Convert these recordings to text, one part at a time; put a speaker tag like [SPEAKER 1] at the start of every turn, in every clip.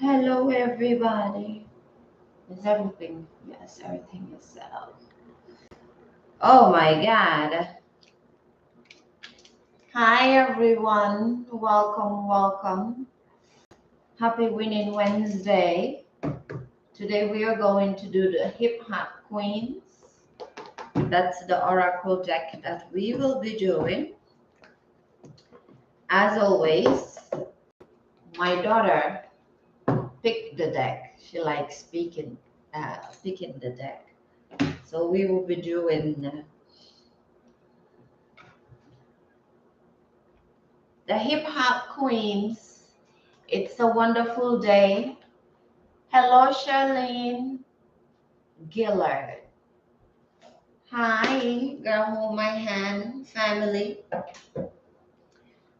[SPEAKER 1] Hello, everybody. Is everything? Yes, everything is set up. Oh my God. Hi, everyone. Welcome, welcome. Happy Winning Wednesday. Today we are going to do the Hip Hop Queens. That's the Oracle deck that we will be doing. As always, my daughter picked the deck. She likes picking the deck. So we will be doing the Hip Hop Queens. It's a wonderful day. Hello, Charlene Gillard. Hi, girl, hold my hand, family.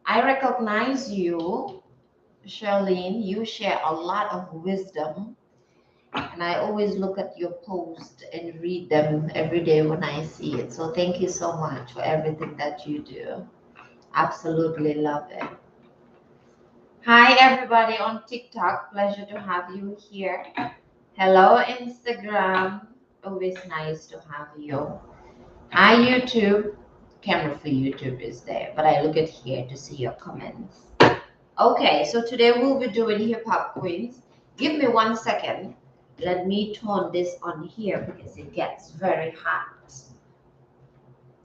[SPEAKER 1] I recognize you, Charlene. You share a lot of wisdom, and I always look at your posts and read them every day when I see it. So thank you so much for everything that you do. Absolutely love it. Hi, everybody on TikTok. Pleasure to have you here. Hello, Instagram. Always nice to have you. Hi, YouTube. Camera for YouTube is there, but I look at here to see your comments. Okay, so today we'll be doing hip hop queens. Give me 1 second. Let me turn this on here because it gets very hot.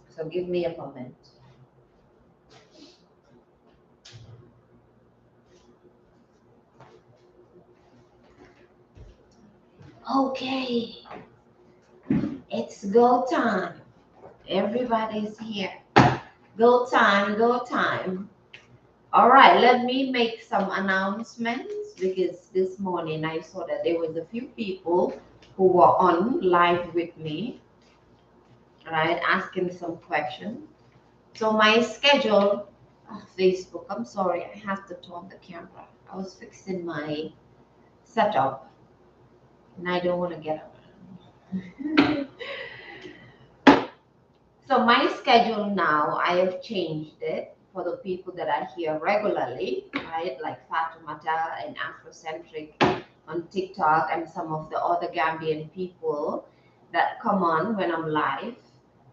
[SPEAKER 1] So give me a moment. Okay, it's go time. Everybody's here. Go time, go time. All right, let me make some announcements because this morning I saw that there was a few people who were on live with me, right, asking some questions. So my schedule, Facebook, I'm sorry, I have to turn the camera. I was fixing my setup and I don't want to get up. So my schedule now, I have changed it for the people that are here regularly, right? Like Fatoumata and Afrocentric on TikTok and some of the other Gambian people that come on when I'm live.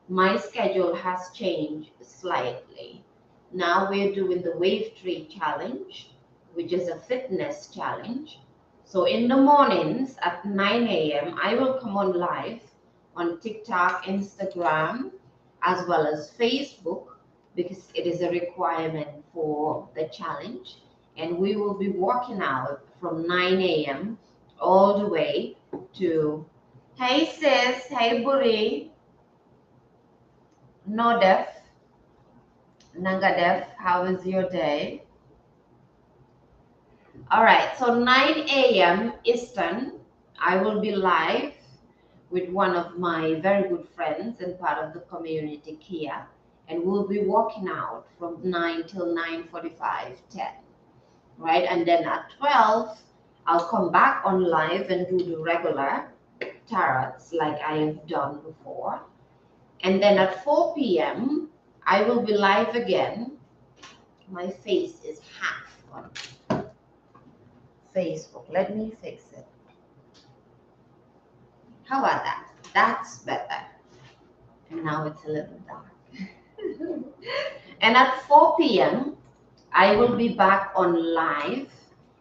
[SPEAKER 1] My schedule has changed slightly. Now we're doing the Wave Tree Challenge, which is a fitness challenge. So in the mornings at 9 a.m., I will come on live on TikTok, Instagram, as well as Facebook because it is a requirement for the challenge. And we will be working out from 9 a.m. all the way to, hey sis, hey Buri, Nodef, Nangadef, how was your day? All right, so 9 a.m. Eastern, I will be live with one of my very good friends and part of the community, Kia, and we'll be walking out from 9 till 9:45, 10, right? And then at 12, I'll come back on live and do the regular tarots like I have done before. And then at 4 p.m., I will be live again. My face is half on Facebook. Let me fix it. How about that? That's better. And now it's a little dark. And at 4 p.m., I will be back on live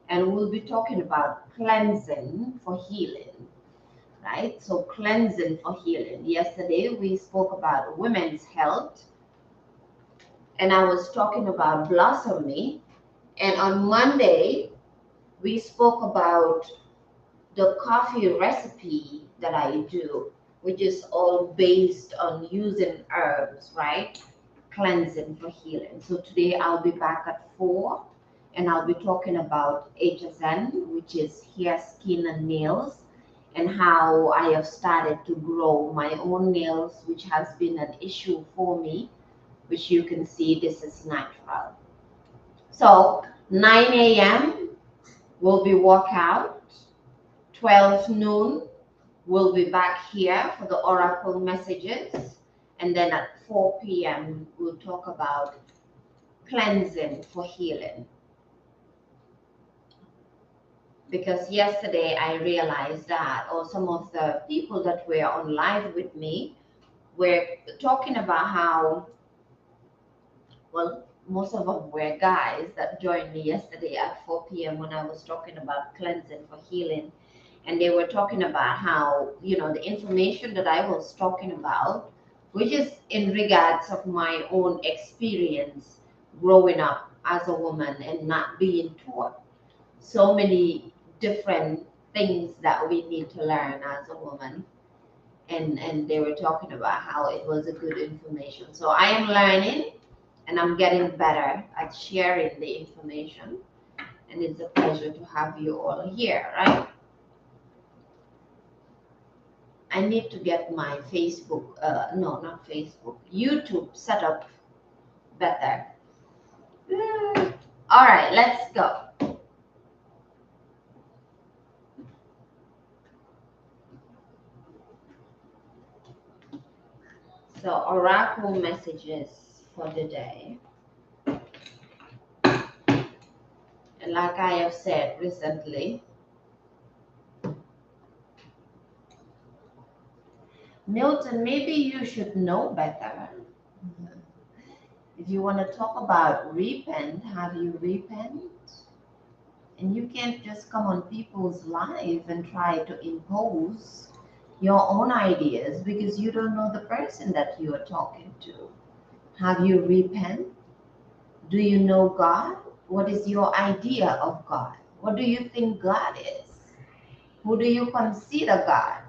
[SPEAKER 1] and we'll be talking about cleansing for healing, right? So, cleansing for healing. Yesterday, we spoke about women's health and I was talking about blossoming. And on Monday, we spoke about the coffee recipe that I do, which is all based on using herbs, right? Cleansing for healing. So today I'll be back at 4 and I'll be talking about HSN, which is hair, skin, and nails, and how I have started to grow my own nails, which has been an issue for me, which you can see this is natural. So 9 a.m. will be workout, 12 noon we'll be back here for the oracle messages. And then at 4 p.m., we'll talk about cleansing for healing. because yesterday I realized that, or some of the people that were on live with me were talking about how, well, most of them were guys that joined me yesterday at 4 p.m. when I was talking about cleansing for healing. And they were talking about how, the information that I was talking about, which is in regards of my own experience growing up as a woman and not being taught so many different things that we need to learn as a woman. And they were talking about how it was a good information. So I am learning and I'm getting better at sharing the information. And it's a pleasure to have you all here, right? I need to get my Facebook, no, not Facebook, YouTube set up better. All right, let's go. So, oracle messages for the day. And like I have said recently, Milton, maybe you should know better. If you want to talk about repent, have you repent? And you can't just come on people's life and try to impose your own ideas because you don't know the person that you are talking to. Have you repent? Do you know God? What is your idea of God? What do you think God is? Who do you consider God?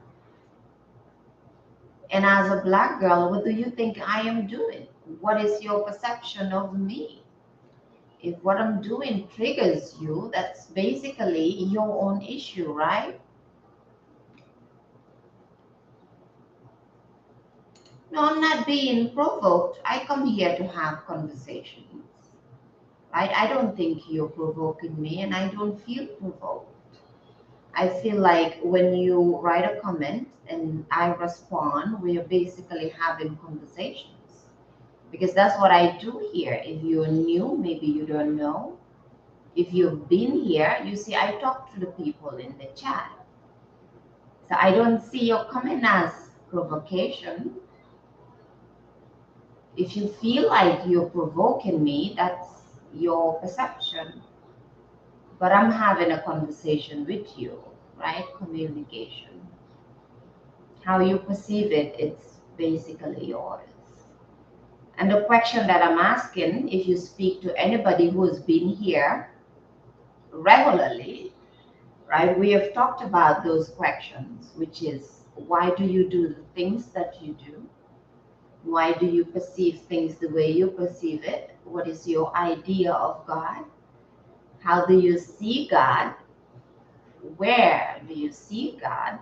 [SPEAKER 1] And as a black girl, what do you think I am doing? What is your perception of me? If what I'm doing triggers you, that's basically your own issue, right? No, I'm not being provoked. I come here to have conversations, right? I don't think you're provoking me and I don't feel provoked. I feel like when you write a comment and I respond, we are basically having conversations because that's what I do here. If you're new, maybe you don't know. If you've been here, you see, I talk to the people in the chat. So I don't see your comment as provocation. If you feel like you're provoking me, that's your perception. But I'm having a conversation with you, right? Communication. How you perceive it, it's basically yours. And the question that I'm asking, if you speak to anybody who's been here regularly, right? We have talked about those questions, which is why do you do the things that you do? Why do you perceive things the way you perceive it? What is your idea of God? How do you see God? Where do you see God?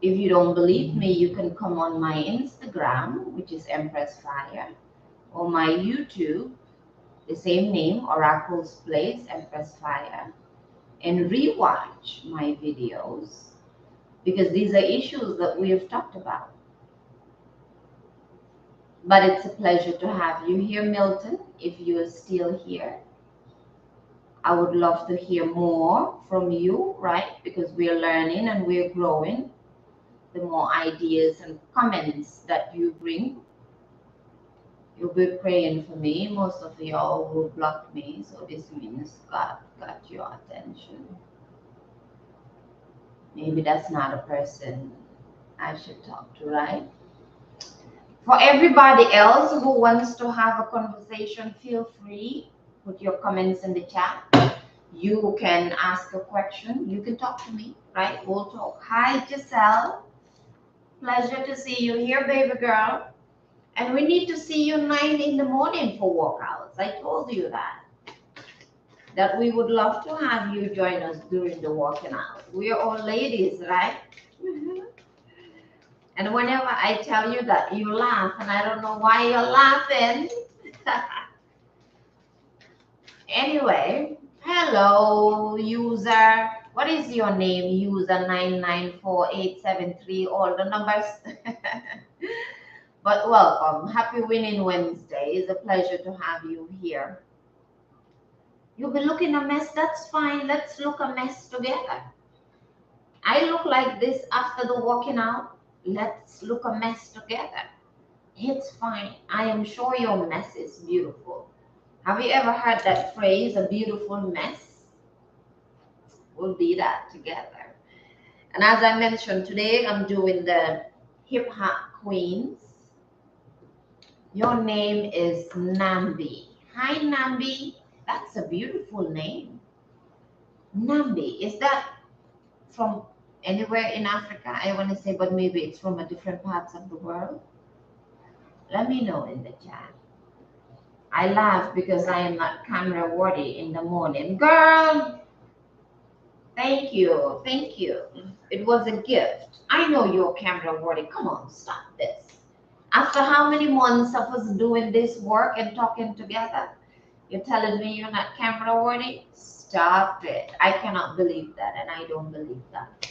[SPEAKER 1] If you don't believe me, you can come on my Instagram, which is Empress Fire, or my YouTube, the same name, Oracle's Place, Empress Fire, and rewatch my videos because these are issues that we have talked about. But it's a pleasure to have you here, Milton, if you're still here. I would love to hear more from you, right? Because we're learning and we're growing. The more ideas and comments that you bring, you'll be praying for me. Most of y'all will block me, so this means God got your attention. Maybe that's not a person I should talk to, right? For everybody else who wants to have a conversation, feel free. Put your comments in the chat. You can ask a question. You can talk to me, right? We'll talk. Hi, Giselle. Pleasure to see you here, baby girl. And we need to see you 9 in the morning for workouts. I told you that we would love to have you join us during the working out. We are all ladies, right? And whenever I tell you that, you laugh, and I don't know why you're laughing. Anyway, hello, user. What is your name? User 9948873. All the numbers. But welcome. Happy Winning Wednesday. It's a pleasure to have you here. You'll be looking a mess. That's fine. Let's look a mess together. I look like this after the working out. Let's look a mess together. It's fine. I am sure your mess is beautiful. Have you ever heard that phrase, a beautiful mess? We'll be that together. And as I mentioned, today I'm doing the hip hop queens. Your name is Nambi. Hi, Nambi. That's a beautiful name. Nambi. Is that from anywhere in Africa? I want to say, but maybe it's from a different parts of the world. Let me know in the chat. I laugh because I am not camera worthy in the morning. Girl, thank you. Thank you. It was a gift. I know you're camera worthy. Come on, stop this. After how many months of us doing this work and talking together, you're telling me you're not camera worthy? Stop it. I cannot believe that, and I don't believe that.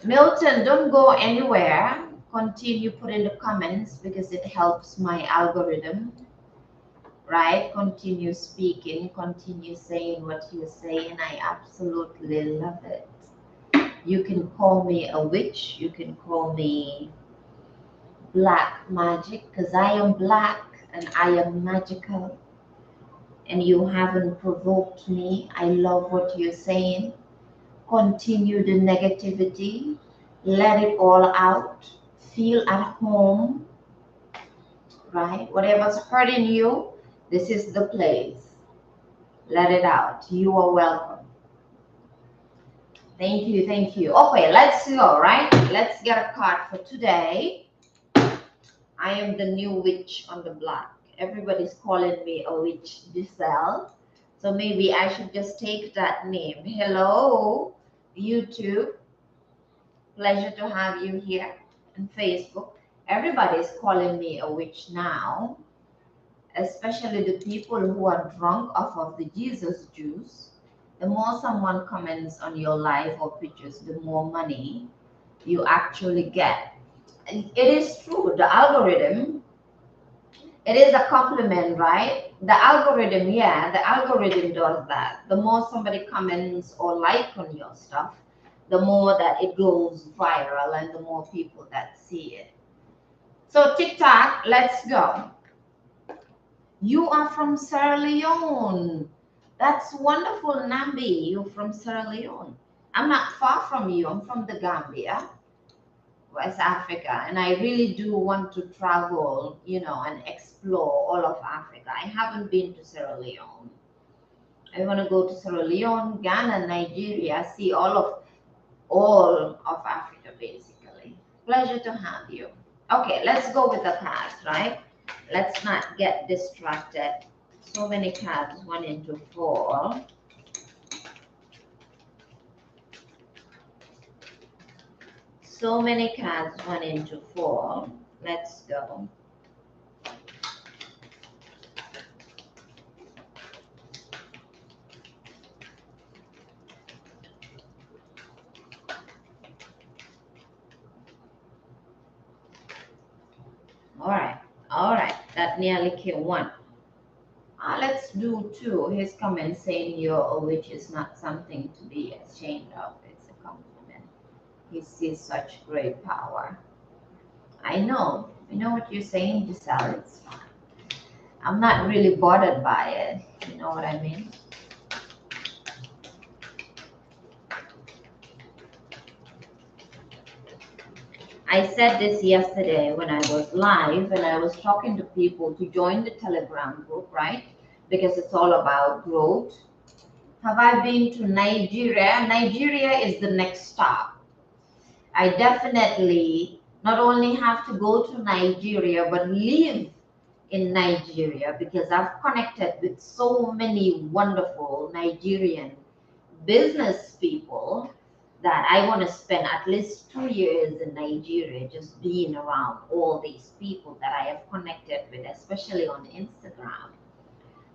[SPEAKER 1] Milton, don't go anywhere. Continue putting the comments because it helps my algorithm, right? Continue speaking, continue saying what you're saying. I absolutely love it. You can call me a witch. You can call me black magic because I am black and I am magical. And you haven't provoked me. I love what you're saying. Continue the negativity. Let it all out. Feel at home, right? Whatever's hurting you, this is the place. Let it out. You are welcome. Thank you, thank you. Okay, let's go, right? Let's get a card for today. I am the new witch on the block. Everybody's calling me a witch, Giselle. So maybe I should just take that name. Hello, YouTube. Pleasure to have you here. And Facebook. Everybody's calling me a witch now, especially the people who are drunk off of the Jesus juice. The more someone comments on your live or pictures, the more money you actually get. And it is true, the algorithm, it is a compliment, right? The algorithm, yeah, the algorithm does that. The more somebody comments or like on your stuff, the more that it goes viral and the more people that see it. So TikTok, let's go. You are from Sierra Leone. That's wonderful, Nambi. You're from Sierra Leone. I'm not far from you. I'm from the Gambia, West Africa, and I really do want to travel, and explore all of Africa. I haven't been to Sierra Leone. I want to go to Sierra Leone, Ghana, Nigeria, see all of Africa, basically. Pleasure to have you. Okay, let's go with the cards, right? Let's not get distracted. So many cards, 1 into 4. So many cards, 1 into 4. Let's go. All right. That nearly killed 1. Let's do 2. His comment saying you're a witch is not something to be ashamed of. It's a compliment. He sees such great power. I know what you're saying, Giselle. It's fine. I'm not really bothered by it. You know what I mean? I said this yesterday when I was live and I was talking to people to join the Telegram group, right? Because it's all about growth. Have I been to Nigeria? Nigeria is the next stop. I definitely not only have to go to Nigeria, but live in Nigeria because I've connected with so many wonderful Nigerian business people that I want to spend at least 2 years in Nigeria just being around all these people that I have connected with, especially on Instagram.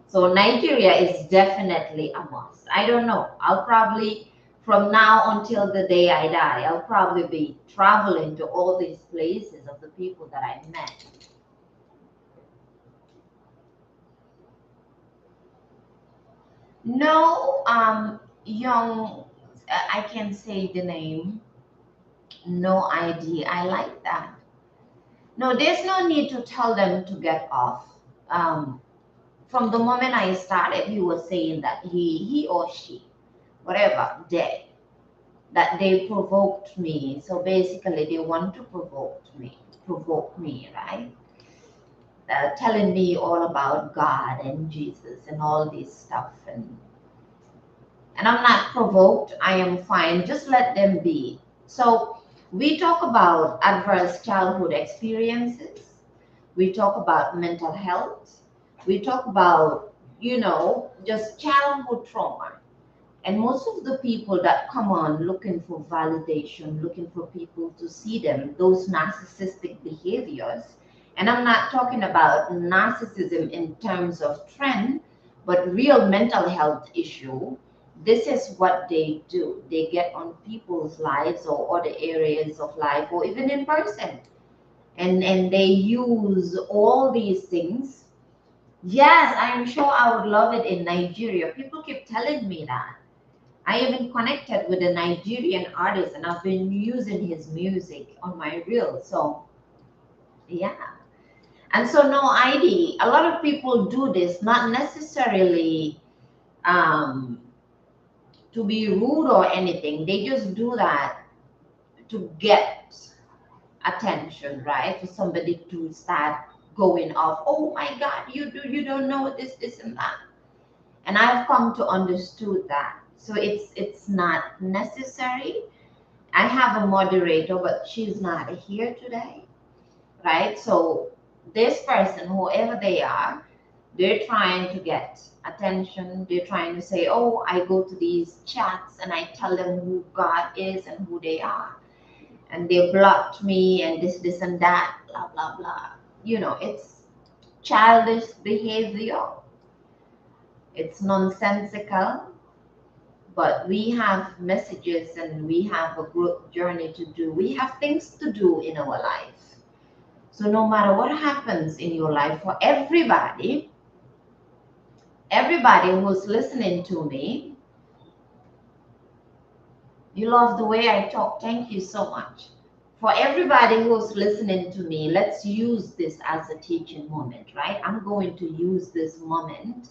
[SPEAKER 1] So Nigeria is definitely a must. I don't know. I'll probably, from now until the day I die, I'll probably be traveling to all these places of the people that I met. No, young, I can say the name. No idea. I like that. No, there's no need to tell them to get off. Um, from the moment I started, he was saying that he or she, whatever, that they provoked me. So basically, they want to provoke me, right? Telling me all about God and Jesus and all this stuff, and I'm not provoked. I am fine. Just let them be. So we talk about adverse childhood experiences. We talk about mental health. We talk about, just childhood trauma. And most of the people that come on looking for validation, looking for people to see them, those narcissistic behaviors, and I'm not talking about narcissism in terms of trend, but real mental health issue. This is what they do. They get on people's lives or other areas of life or even in person. And they use all these things. Yes, I am sure I would love it in Nigeria. People keep telling me that. I even connected with a Nigerian artist and I've been using his music on my reel. So, yeah. And so, no ID. A lot of people do this, not necessarily um, to be rude or anything. They just do that to get attention, right? For somebody to start going off. Oh my God, you don't know this and that. And I've come to understood that. So it's not necessary. I have a moderator, but she's not here today, right? So this person, whoever they are, they're trying to get attention. They're trying to say, oh, I go to these chats and I tell them who God is and who they are. And they blocked me and this and that, blah, blah, blah. It's childish behavior. It's nonsensical, but we have messages and we have a growth journey to do. We have things to do in our life. So no matter what happens in your life, for everybody who's listening to me, you love the way I talk. Thank you so much. For everybody who's listening to me, let's use this as a teaching moment, right? I'm going to use this moment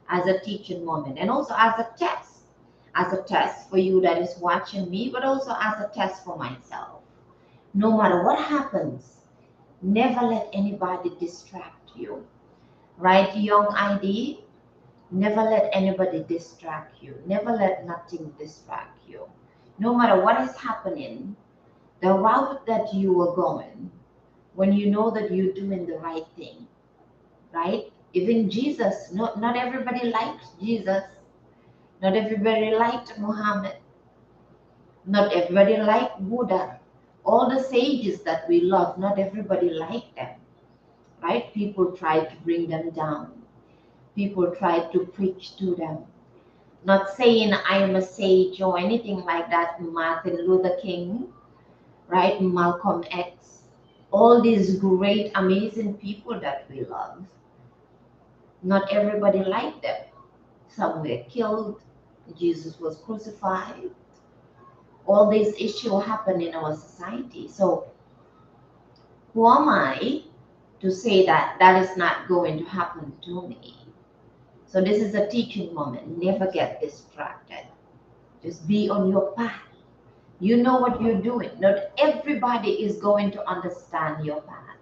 [SPEAKER 1] as a teaching moment and also as a test for you that is watching me, but also as a test for myself. No matter what happens, never let anybody distract you, right? Young ID, never let anybody distract you. Never let nothing distract you. No matter what is happening, the route that you are going, when you know that you're doing the right thing, right? Even Jesus, not everybody liked Jesus. Not everybody liked Muhammad. Not everybody liked Buddha. All the sages that we love, not everybody liked them, right? People tried to bring them down. People tried to preach to them. Not saying I am a sage or anything like that. Martin Luther King, right? Malcolm X, all these great, amazing people that we love. Not everybody liked them. Some were killed. Jesus was crucified. All these issues happen in our society. So who am I to say that that is not going to happen to me? So this is a teaching moment. Never get distracted. Just be on your path. You know what you're doing. Not everybody is going to understand your path.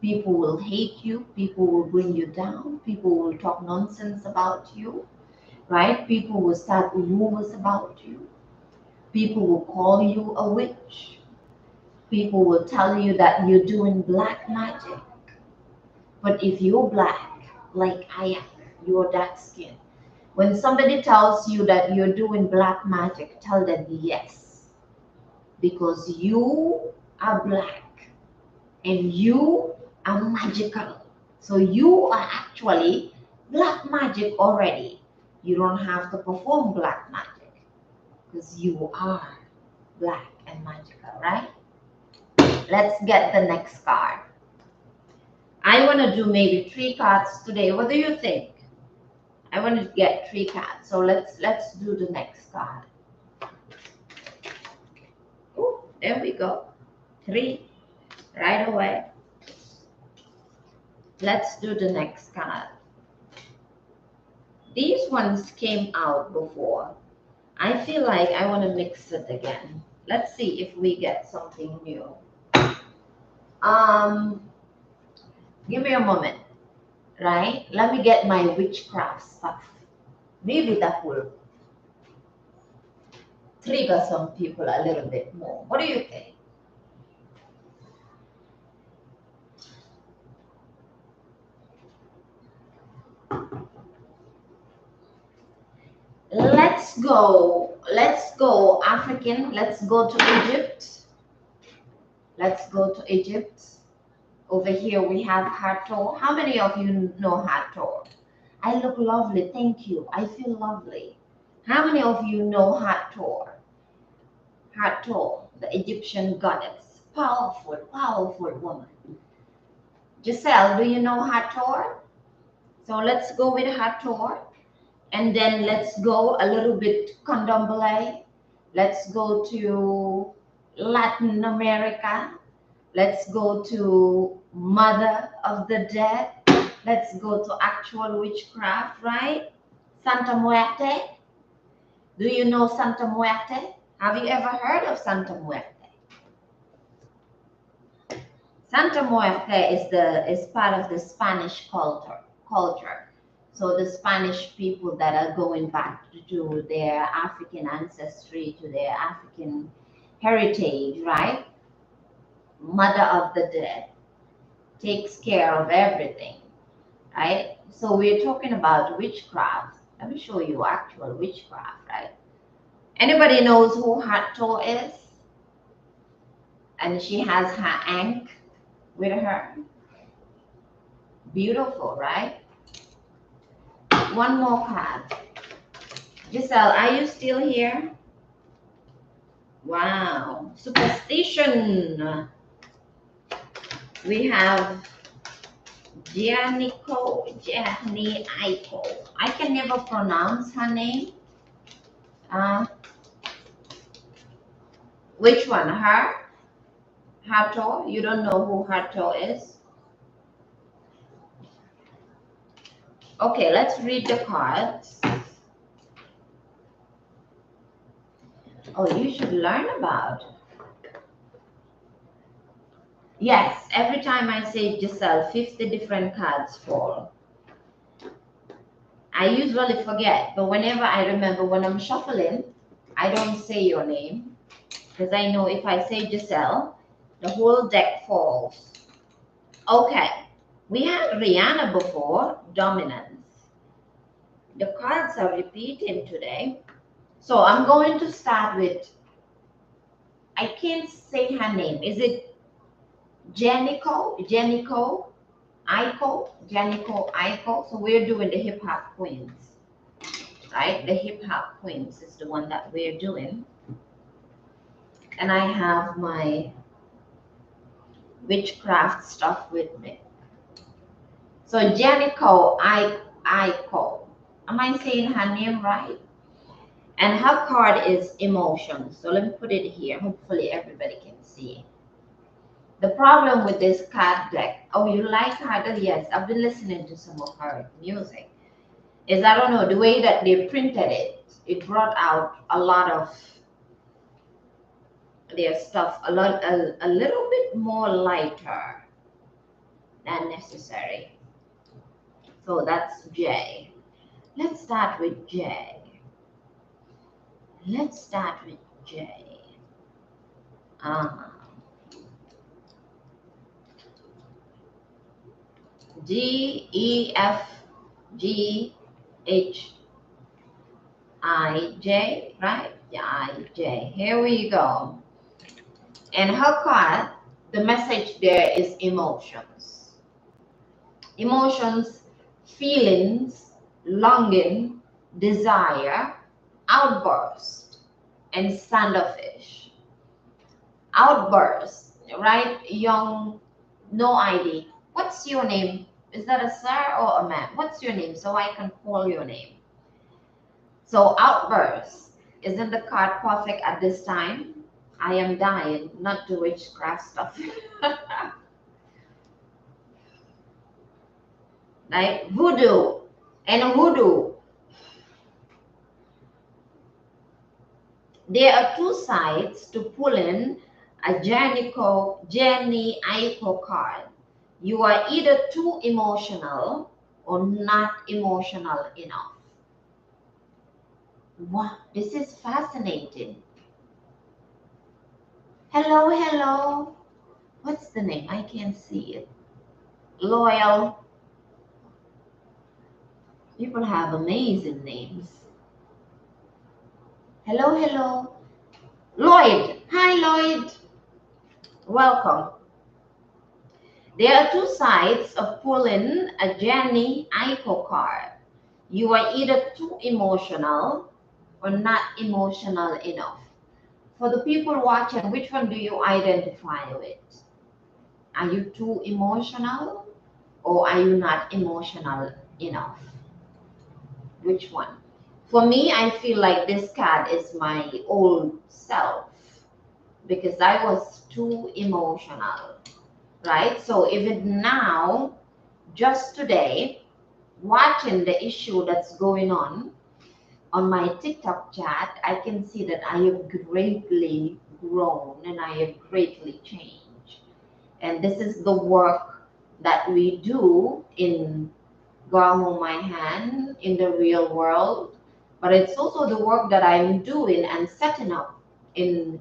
[SPEAKER 1] People will hate you. People will bring you down. People will talk nonsense about you, right? People will start rumors about you. People will call you a witch. People will tell you that you're doing black magic. But if you're black, like I am, you're dark skin. When somebody tells you that you're doing black magic, tell them yes. Because you are black and you are magical. So you are actually black magic already. You don't have to perform black magic because you are black and magical, right? Let's get the next card. I want to do maybe 3 cards today. What do you think? I want to get 3 cards. So let's do the next card. Oh, there we go. 3 right away. Let's do the next card. These ones came out before. I feel like I want to mix it again. Let's see if we get something new. Give me a moment, right? Let me get my witchcraft stuff. Maybe that will trigger some people a little bit more. What do you think? Let's go African. Let's go to Egypt. Let's go to Egypt. Over here we have Hathor. How many of you know Hathor? I look lovely, thank you. I feel lovely. How many of you know Hathor? Hathor, the Egyptian goddess. Powerful, powerful woman. Giselle, do you know Hathor? So let's go with Hathor. And then let's go a little bit Candomblé. Let's go to Latin America. Let's go to Mother of the Dead. Let's go to actual witchcraft, right? Santa Muerte. Do you know Santa Muerte? Have you ever heard of Santa Muerte? Santa Muerte is part of the Spanish culture. So the Spanish people that are going back to their African ancestry, to their African heritage, right? Mother of the Dead takes care of everything, right? So we're talking about witchcraft. Let me show you actual witchcraft, right? Anybody knows who Hathor is? And she has her ankh with her. Beautiful, right? One more card. Giselle, are you still here? Wow. Superstition. We have Giannico. I can never pronounce her name. Which one? Her? Hathor? You don't know who Hathor is? Okay, let's read the cards. Oh, you should learn about. Yes, every time I say Giselle, 50 different cards fall. I usually forget, but whenever I remember when I'm shuffling, I don't say your name because I know if I say Giselle, the whole deck falls. Okay, we had Rihanna before, dominance. The cards are repeating today. So I'm going to start with, I can't say her name. Is it Janico? Aiko. So we're doing the hip hop queens, right? The hip hop queens is the one that we're doing. And I have my witchcraft stuff with me. So Janico Aiko. Am I saying her name right? And her card is emotions. So let me put it here. Hopefully everybody can see. The problem with this card deck, oh, you like her? Yes, I've been listening to some of her music. Is I don't know, the way that they printed it, it brought out a lot of their stuff, a little bit more lighter than necessary. So that's J. Let's start with J. Let's start with J. G, E, F, G, H, I, J, right? I, J. Here we go. And her card, the message there is emotions. Emotions, feelings, longing, desire, outburst, and standoffish. Outburst, right? Young, no ID. What's your name? Is that a sir or a ma'am? What's your name so I can call your name? So outburst. Isn't the card perfect at this time? I am dying, not to witchcraft stuff. Right? Voodoo. And hoodoo. There are two sides to pull in a Jenny Aiko card. You are either too emotional or not emotional enough. Wow, this is fascinating. Hello, hello. What's the name? I can't see it. Loyal. People have amazing names. Hello, hello. Lloyd. Hi, Lloyd. Welcome. There are two sides of pulling a Jenny Aiko card. You are either too emotional or not emotional enough. For the people watching, which one do you identify with? Are you too emotional or are you not emotional enough? Which one? For me, I feel like this card is my old self because I was too emotional, right? So even now, just today, watching the issue that's going on my TikTok chat, I can see that I have greatly grown and I have greatly changed. And this is the work that we do in Girl Hold My Hand in the real world, but it's also the work that I'm doing and setting up in,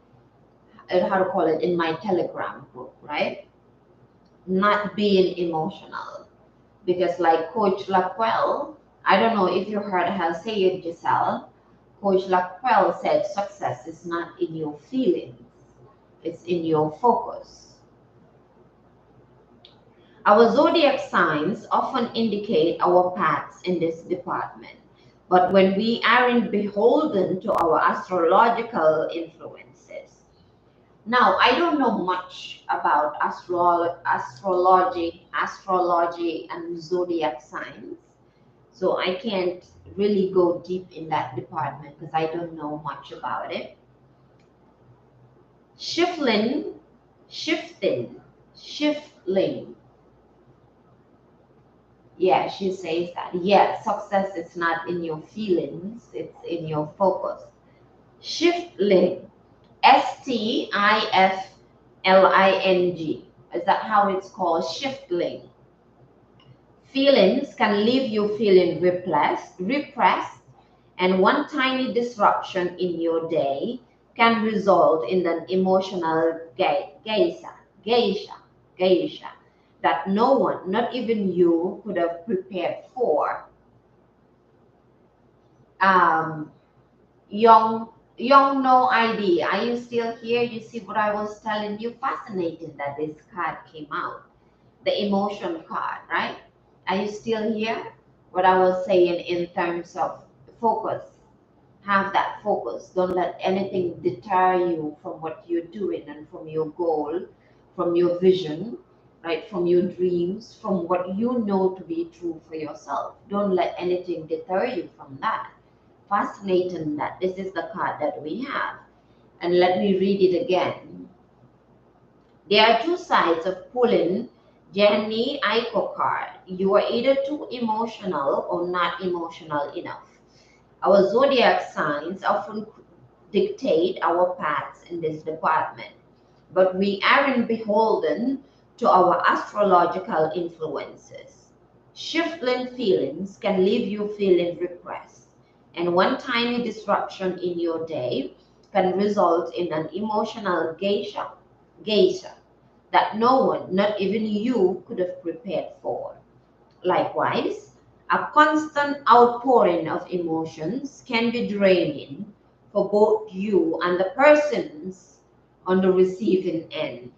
[SPEAKER 1] how to call it, in my Telegram group, right? Not being emotional. Because like Coach Laquelle, I don't know if you heard her say it, Giselle. Coach Laquelle said success is not in your feelings, it's in your focus. Our zodiac signs often indicate our paths in this department, but when we aren't beholden to our astrological influences. Now, I don't know much about astrology and zodiac signs, so I can't really go deep in that department because I don't know much about it. Shifting, shifting. Yeah, she says that. Yeah, success is not in your feelings, it's in your focus. Shifting, Stifling. Is that how it's called? Shifting. Feelings can leave you feeling repressed, and one tiny disruption in your day can result in an emotional geisha that no one, not even you, could have prepared for. Um, young no ID. Are you still here? You see what I was telling you? Fascinating that this card came out. The emotion card, right? Are you still here? What I was saying in terms of focus. Have that focus. Don't let anything deter you from what you're doing and from your goal, from your vision, right? From your dreams, from what you know to be true for yourself. Don't let anything deter you from that. Fascinating that this is the card that we have. And let me read it again. There are two sides of pulling Jenny Aiko card. You are either too emotional or not emotional enough. Our zodiac signs often dictate our paths in this department, but we aren't beholden to our astrological influences. Shifting feelings can leave you feeling repressed, and one tiny disruption in your day can result in an emotional geisha that no one, not even you, could have prepared for. Likewise, a constant outpouring of emotions can be draining for both you and the persons on the receiving end.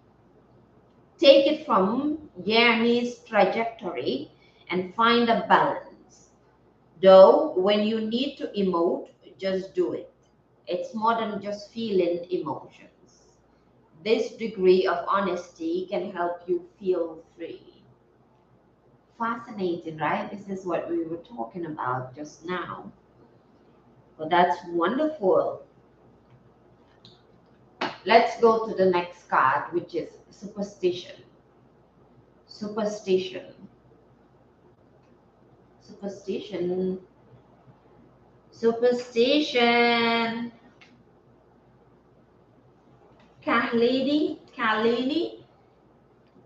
[SPEAKER 1] Take it from Jeremy's trajectory and find a balance. Though, when you need to emote, just do it. It's more than just feeling emotions. This degree of honesty can help you feel free. Fascinating, right? This is what we were talking about just now. Well, that's wonderful. Let's go to the next card, which is superstition. Superstition. Superstition. Superstition. Kalini.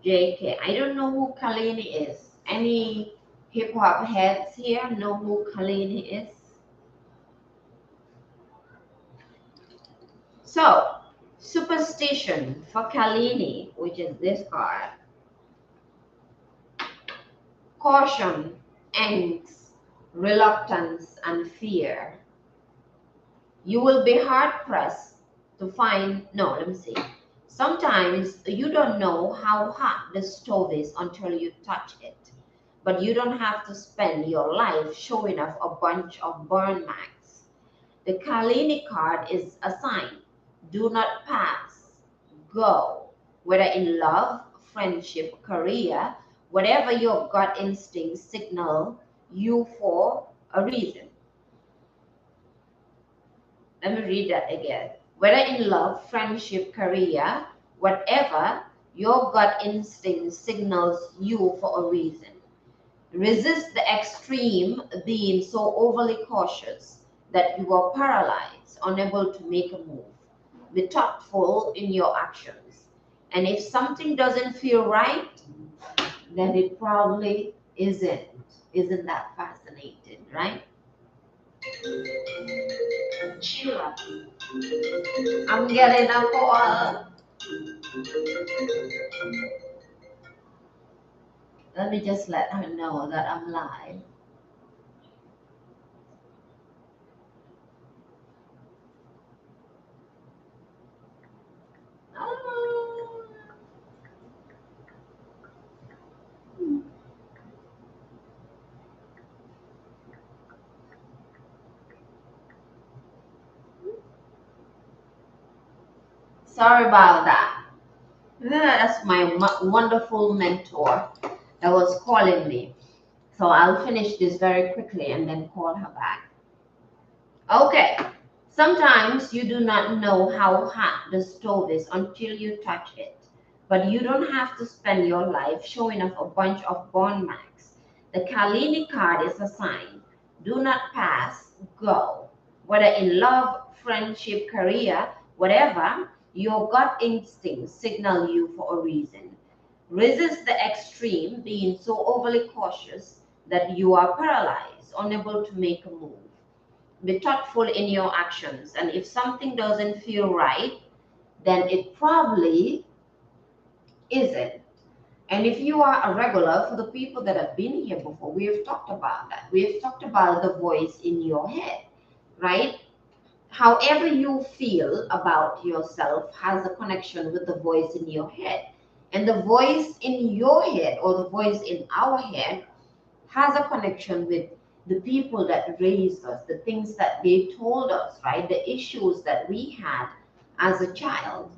[SPEAKER 1] JK. I don't know who Kalini is. Any hip hop heads here know who Kalini is? So, superstition for Kalini, which is this card. Caution, angst, reluctance, and fear. You will be hard pressed to find, no, let me see. Sometimes you don't know how hot the stove is until you touch it. But you don't have to spend your life showing off a bunch of burn marks. The Kalini card is a sign. Do not pass. Go. Whether in love, friendship, career, whatever your gut instinct signal you for a reason. Let me read that again. Whether in love, friendship, career, whatever your gut instinct signals you for a reason. Resist the extreme being so overly cautious that you are paralyzed, unable to make a move. Be thoughtful in your actions. And if something doesn't feel right, then it probably isn't. Isn't that fascinating, right? Sheila, I'm getting a call. Let me just let her know that I'm live. Oh. Sorry about that. That's my wonderful mentor that was calling me. So I'll finish this very quickly and then call her back. Okay. Sometimes you do not know how hot the stove is until you touch it. But you don't have to spend your life showing off a bunch of burn marks. The Kalini card is a sign. Do not pass, go. Whether in love, friendship, career, whatever, your gut instincts signal you for a reason. Resist the extreme, being so overly cautious that you are paralyzed, unable to make a move. Be thoughtful in your actions, and if something doesn't feel right, then it probably isn't. And if you are a regular, for the people that have been here before, we have talked about that. We have talked about the voice in your head, right? However you feel about yourself has a connection with the voice in your head. And the voice in your head, or the voice in our head, has a connection with the people that raised us, the things that they told us, right? The issues that we had as a child.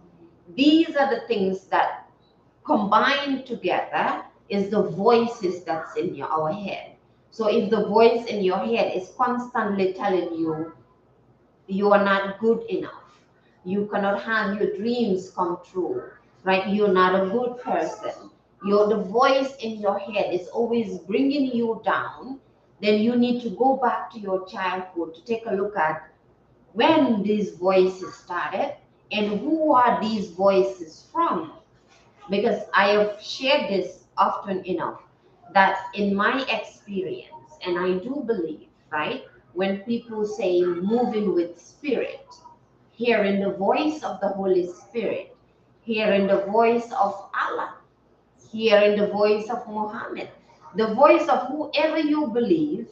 [SPEAKER 1] These are the things that combined together is the voices that's in our head. So if the voice in your head is constantly telling you you are not good enough, you cannot have your dreams come true, right? You're not a good person. The voice in your head is always bringing you down. Then you need to go back to your childhood to take a look at when these voices started and who are these voices from. Because I have shared this often enough that in my experience, and I do believe, right, when people say moving with spirit, hearing the voice of the Holy Spirit, hearing the voice of Allah, hearing the voice of Muhammad, the voice of whoever you believe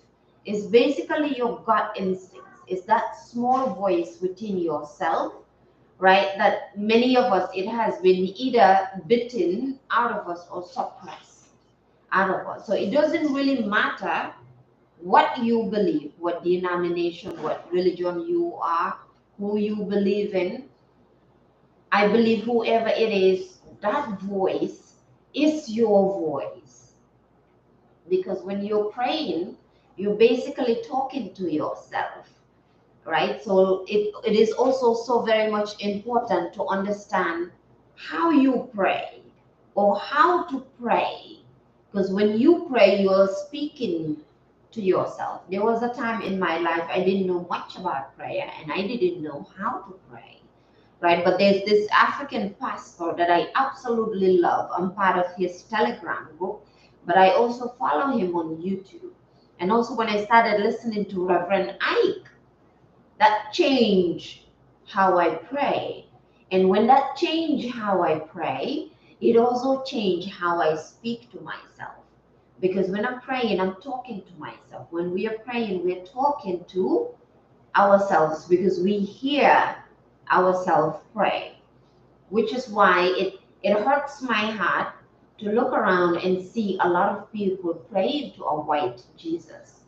[SPEAKER 1] is basically your gut instincts. Is that small voice within yourself, right? That many of us, it has been either bitten out of us or suppressed out of us. So it doesn't really matter what you believe, what denomination, what religion you are, who you believe in. I believe whoever it is, that voice is your voice. because when you're praying, you're basically talking to yourself, right? So it is also so very much important to understand how you pray or how to pray. Because when you pray, you're speaking to yourself. There was a time in my life I didn't know much about prayer and I didn't know how to pray, right? But there's this African pastor that I absolutely love. I'm part of his Telegram group, but I also follow him on YouTube. And also when I started listening to Reverend Ike, that changed how I pray. And when that changed how I pray, it also changed how I speak to myself. Because when I'm praying, I'm talking to myself. When we are praying, we're talking to ourselves because we hear ourselves pray, which is why it hurts my heart to look around and see a lot of people praying to a white Jesus,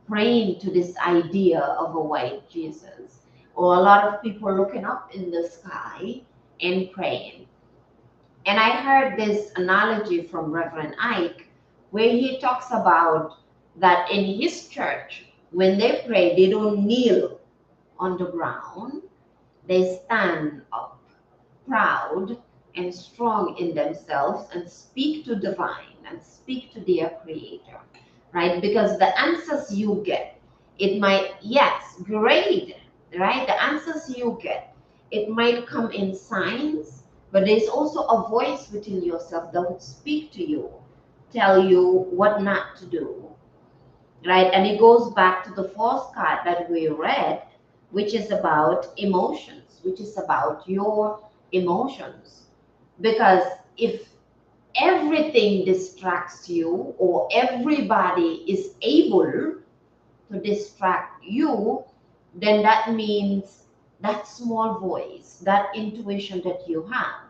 [SPEAKER 1] praying to this idea of a white Jesus, or a lot of people looking up in the sky and praying. And I heard this analogy from Reverend Ike where he talks about that in his church, when they pray, they don't kneel on the ground, they stand up, proud and strong in themselves, and speak to divine and speak to their creator, right? Because the answers you get, it might, yes, great, right? The answers you get, it might come in signs, but there's also a voice within yourself that would speak to you, tell you what not to do, right? And it goes back to the first card that we read, which is about emotions, which is about your emotions. Because if everything distracts you or everybody is able to distract you, then that means that small voice, that intuition that you have,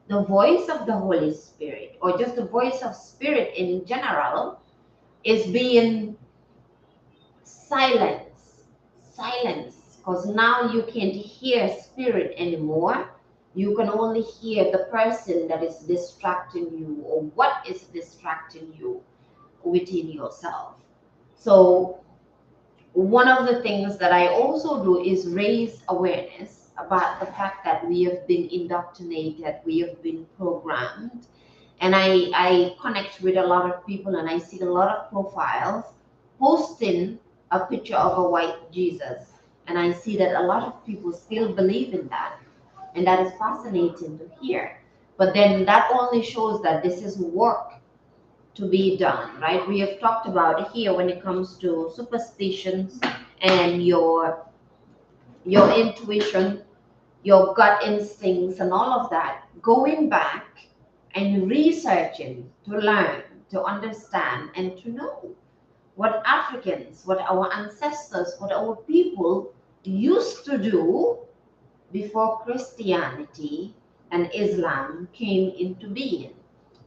[SPEAKER 1] the voice of the Holy Spirit, or just the voice of spirit in general, is being silenced. Silence, because now you can't hear spirit anymore. You can only hear the person that is distracting you or what is distracting you within yourself. So one of the things that I also do is raise awareness about the fact that we have been indoctrinated, we have been programmed. And I connect with a lot of people and I see a lot of profiles posting a picture of a white Jesus. And I see that a lot of people still believe in that. And that is fascinating to hear. But then that only shows that this is work to be done, right? We have talked about it here when it comes to superstitions and your intuition, your gut instincts and all of that, going back and researching to learn, to understand and to know what Africans, what our ancestors, what our people used to do before Christianity and Islam came into being.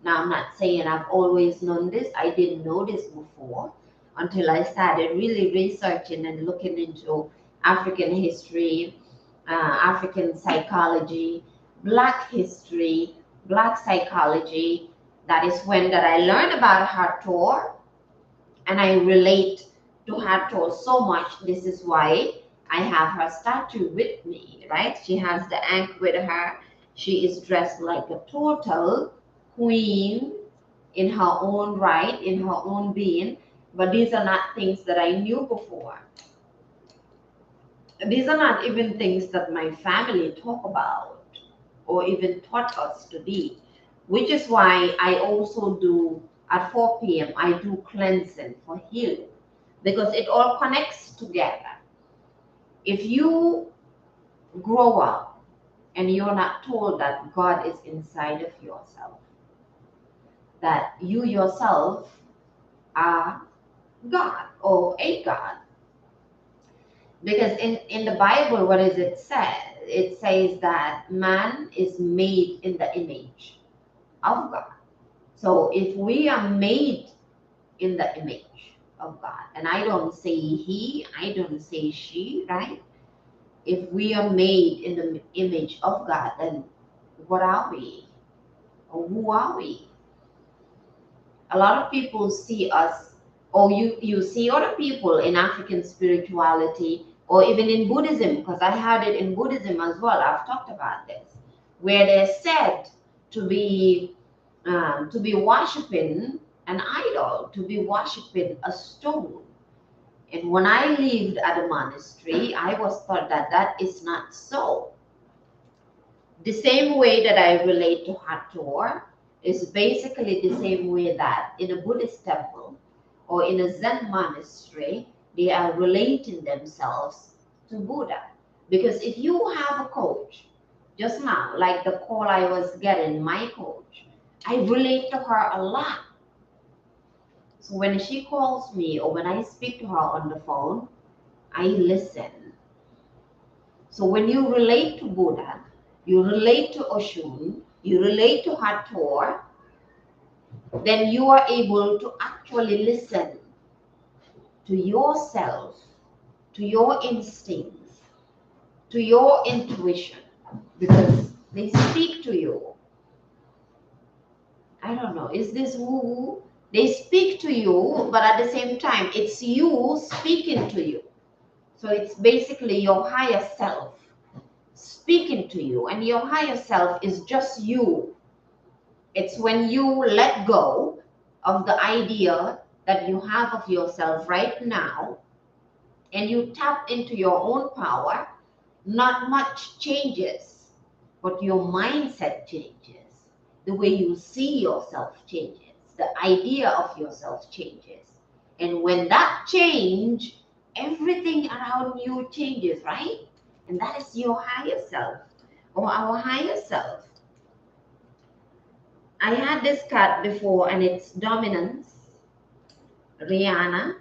[SPEAKER 1] Now, I'm not saying I've always known this. I didn't know this before until I started really researching and looking into African history, African psychology, Black history, Black psychology. That is when that I learned about Hathor, and I relate to Hathor so much. This is why I have her statue with me, right? She has the ankh with her. She is dressed like a total queen in her own right, in her own being. But these are not things that I knew before. These are not even things that my family talk about or even taught us to be, which is why I also do at 4 p.m. I do cleansing for healing because it all connects together. If you grow up and you're not told that God is inside of yourself, that you yourself are God or a God, because in the Bible, what does it say? It says that man is made in the image of God. So if we are made in the image of God, and I don't say he, I don't say she, right? If we are made in the image of God, then what are we? Or who are we? A lot of people see us, or you see other people in African spirituality, or even in Buddhism, because I had it in Buddhism as well. I've talked about this, where they're said to be worshiping an idol, to be worshiping a stone. And when I lived at a monastery, I was taught that that is not so. The same way that I relate to Hathor is basically the same way that in a Buddhist temple or in a Zen monastery, they are relating themselves to Buddha. Because if you have a coach, just now, like the call I was getting, my coach, I relate to her a lot. So when she calls me or when I speak to her on the phone, I listen. So when you relate to Buddha, you relate to Oshun, you relate to Hathor, then you are able to actually listen to yourself, to your instincts, to your intuition, because they speak to you. I don't know, is this woo-woo? They speak to you, but at the same time, it's you speaking to you. So it's basically your higher self speaking to you, and your higher self is just you. It's when you let go of the idea that you have of yourself right now and you tap into your own power, not much changes, but your mindset changes. The way you see yourself changes. The idea of yourself changes. And when that change, everything around you changes, right? And that is your higher self or our higher self. I had this card before and it's dominance, Rihanna,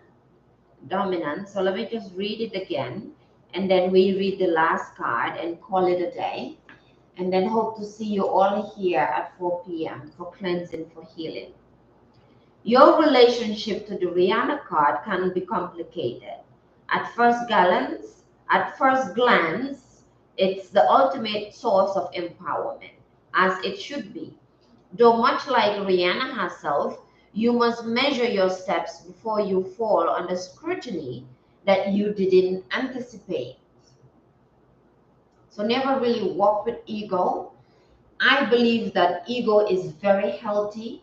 [SPEAKER 1] dominance. So let me just read it again and then we read the last card and call it a day. And then hope to see you all here at 4 p.m. for cleansing, for healing. Your relationship to the Rihanna card can be complicated. At first glance, it's the ultimate source of empowerment, as it should be. Though much like Rihanna herself, you must measure your steps before you fall under scrutiny that you didn't anticipate. So never really walk with ego. I believe that ego is very healthy,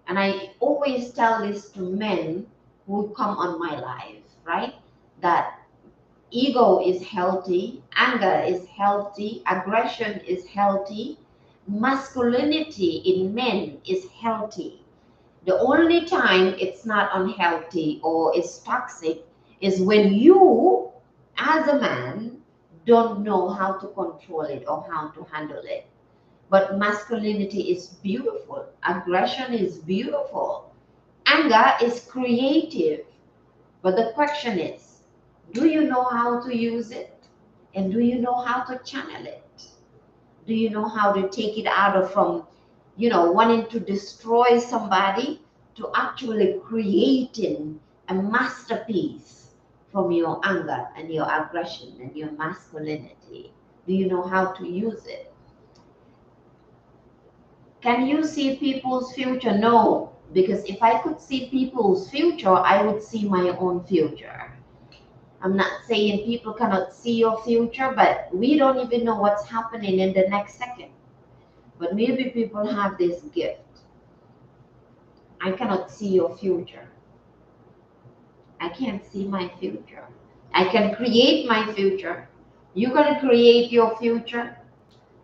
[SPEAKER 1] and I always tell this to men who come on my life, right? That ego is healthy, anger is healthy, aggression is healthy, masculinity in men is healthy. The only time it's not unhealthy or is toxic is when you, as a man, don't know how to control it or how to handle it. But masculinity is beautiful. Aggression is beautiful. Anger is creative. But the question is, do you know how to use it? And do you know how to channel it? Do you know how to take it out of from, wanting to destroy somebody to actually creating a masterpiece from your anger and your aggression and your masculinity? Do you know how to use it? Can you see people's future? No, because if I could see people's future, I would see my own future. I'm not saying people cannot see your future, but we don't even know what's happening in the next second. But maybe people have this gift. I cannot see your future. I can't see my future. I can create my future. You're going to create your future,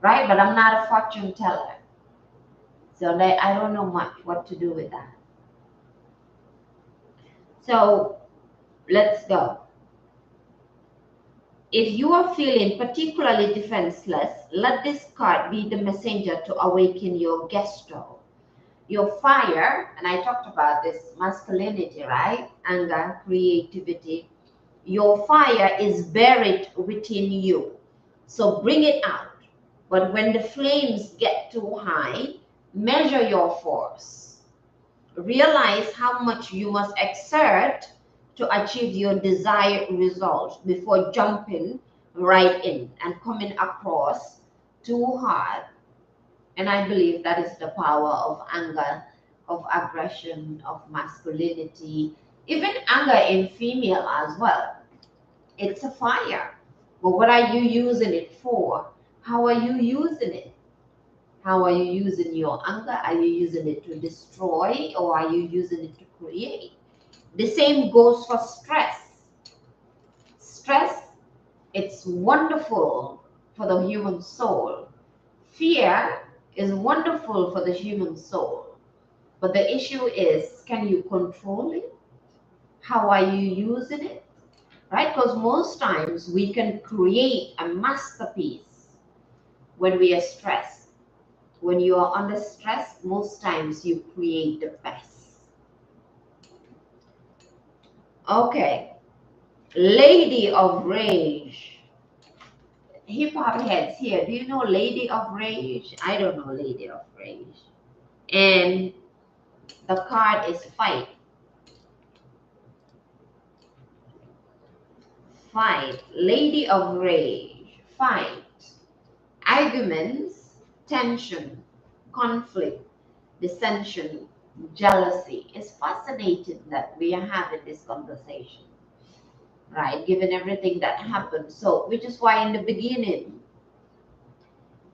[SPEAKER 1] right? But I'm not a fortune teller. So I don't know much what to do with that. So let's go. If you are feeling particularly defenseless, let this card be the messenger to awaken your gestalt. Your fire, and I talked about this, masculinity, right? Anger, creativity. Your fire is buried within you. So bring it out. But when the flames get too high, measure your force. Realize how much you must exert to achieve your desired result before jumping right in and coming across too hard. And I believe that is the power of anger of aggression, of masculinity, even anger in female as well. It's a fire. But what are you using it for? How are you using it? How are you using your anger? Are you using it to destroy or are you using it to create? The same goes for stress. Stress, it's wonderful for the human soul. Fear is wonderful for the human soul. But the issue is, can you control it? How are you using it? Right? Because most times we can create a masterpiece when we are stressed. When you are under stress, most times you create the best. Okay. Lady of Rage. Hip hop heads here. Do you know Lady of Rage? I don't know Lady of Rage. And the card is fight. Fight. Lady of Rage. Fight. Arguments, tension, conflict, dissension, jealousy. It's fascinating that we are having this conversation, right? Given everything that happened. So, which is why in the beginning,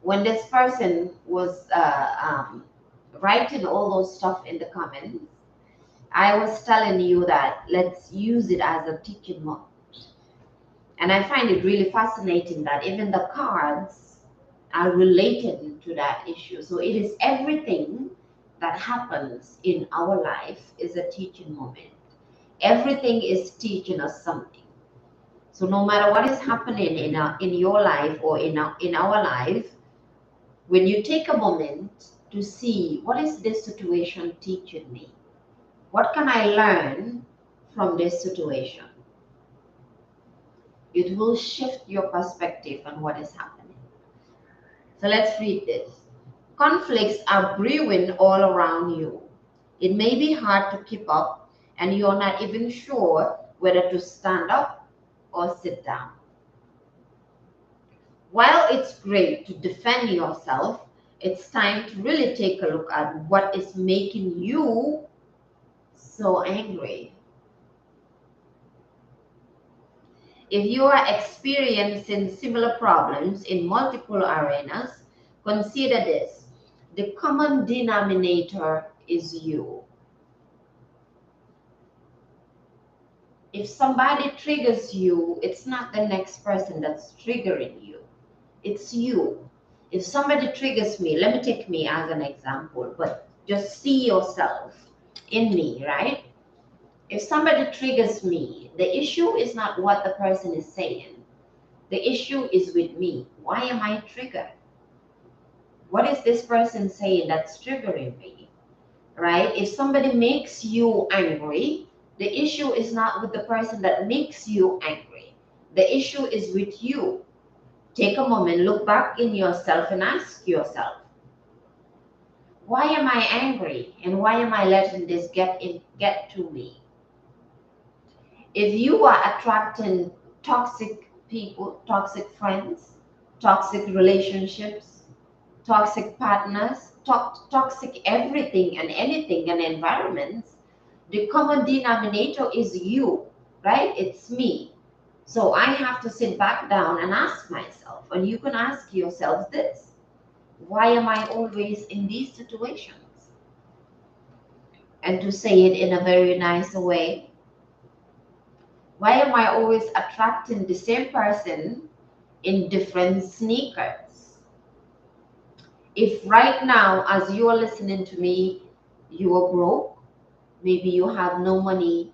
[SPEAKER 1] when this person was writing all those stuff in the comments, I was telling you that let's use it as a teaching moment. And I find it really fascinating that even the cards are related to that issue. So it is everything that happens in our life is a teaching moment. Everything is teaching us something. So no matter what is happening in your life or in our life, when you take a moment to see what is this situation teaching me, what can I learn from this situation, it will shift your perspective on what is happening. So let's read this. Conflicts are brewing all around you. It may be hard to keep up, and you're not even sure whether to stand up or sit down. While it's great to defend yourself, it's time to really take a look at what is making you so angry. If you are experiencing similar problems in multiple arenas, consider this. The common denominator is you. If somebody triggers you, it's not the next person that's triggering you. It's you. If somebody triggers me, let me take me as an example, but just see yourself in me, right? If somebody triggers me, the issue is not what the person is saying. The issue is with me. Why am I triggered? What is this person saying that's triggering me? Right? If somebody makes you angry, the issue is not with the person that makes you angry. The issue is with you. Take a moment, look back in yourself and ask yourself, why am I angry? And why am I letting this get to me? If you are attracting toxic people, toxic friends, toxic relationships, toxic partners, toxic everything and anything and environments, the common denominator is you, right? It's me. So I have to sit back down and ask myself, and you can ask yourself this, why am I always in these situations? And to say it in a very nice way, why am I always attracting the same person in different sneakers? If right now, as you are listening to me, you are broke, maybe you have no money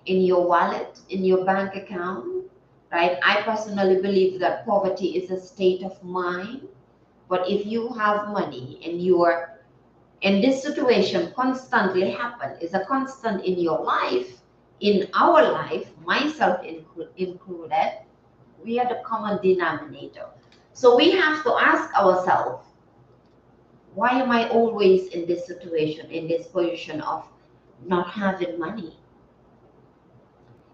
[SPEAKER 1] in your wallet, in your bank account, right? I personally believe that poverty is a state of mind. But if you have money and you are in this situation constantly happen, is a constant in your life, in our life, myself included, we are the common denominator. So we have to ask ourselves, why am I always in this situation, in this position of not having money?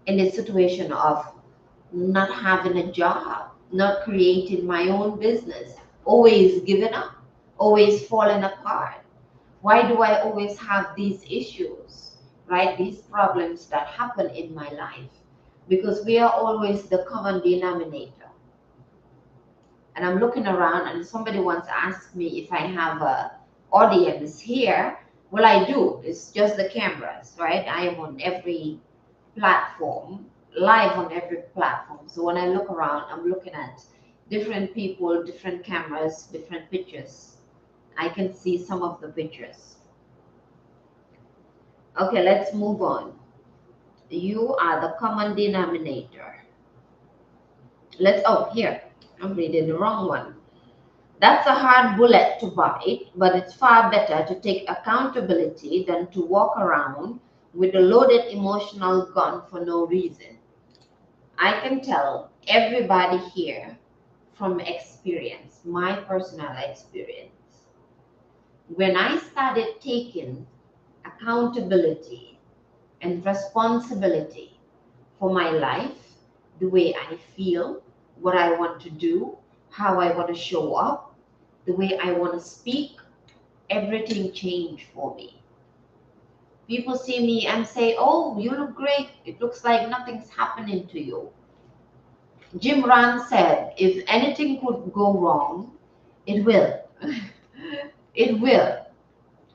[SPEAKER 1] In this situation of not having a job, not creating my own business, always giving up, always falling apart. Why do I always have these issues, right? These problems that happen in my life? Because we are always the common denominator. And I'm looking around and somebody once asked me if I have a audience here. Well, I do. It's just the cameras, right? I am on every platform, live on every platform. So when I look around, I'm looking at different people, different cameras, different pictures. I can see some of the pictures. Okay, let's move on. You are the common denominator. Here, I'm reading the wrong one. That's a hard bullet to bite, but it's far better to take accountability than to walk around with a loaded emotional gun for no reason. I can tell everybody here from experience, my personal experience. When I started taking accountability and responsibility for my life, the way I feel, what I want to do, how I want to show up, the way I want to speak, everything changed for me. People see me and say, "Oh, you look great. It looks like nothing's happening to you." Jim Rohn said, if anything could go wrong, it will. It will.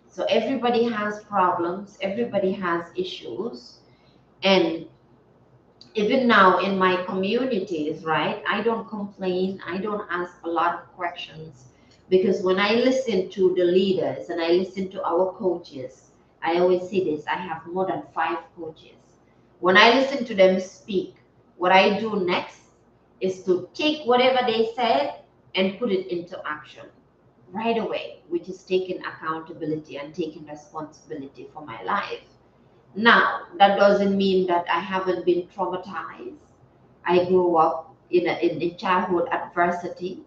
[SPEAKER 1] So everybody has problems, everybody has issues. And even now in my communities, right, I don't complain, I don't ask a lot of questions, because when I listen to the leaders and I listen to our coaches, I always say this, I have more than 5 coaches. When I listen to them speak, what I do next is to take whatever they said and put it into action right away, which is taking accountability and taking responsibility for my life. Now, that doesn't mean that I haven't been traumatized. I grew up in childhood adversity,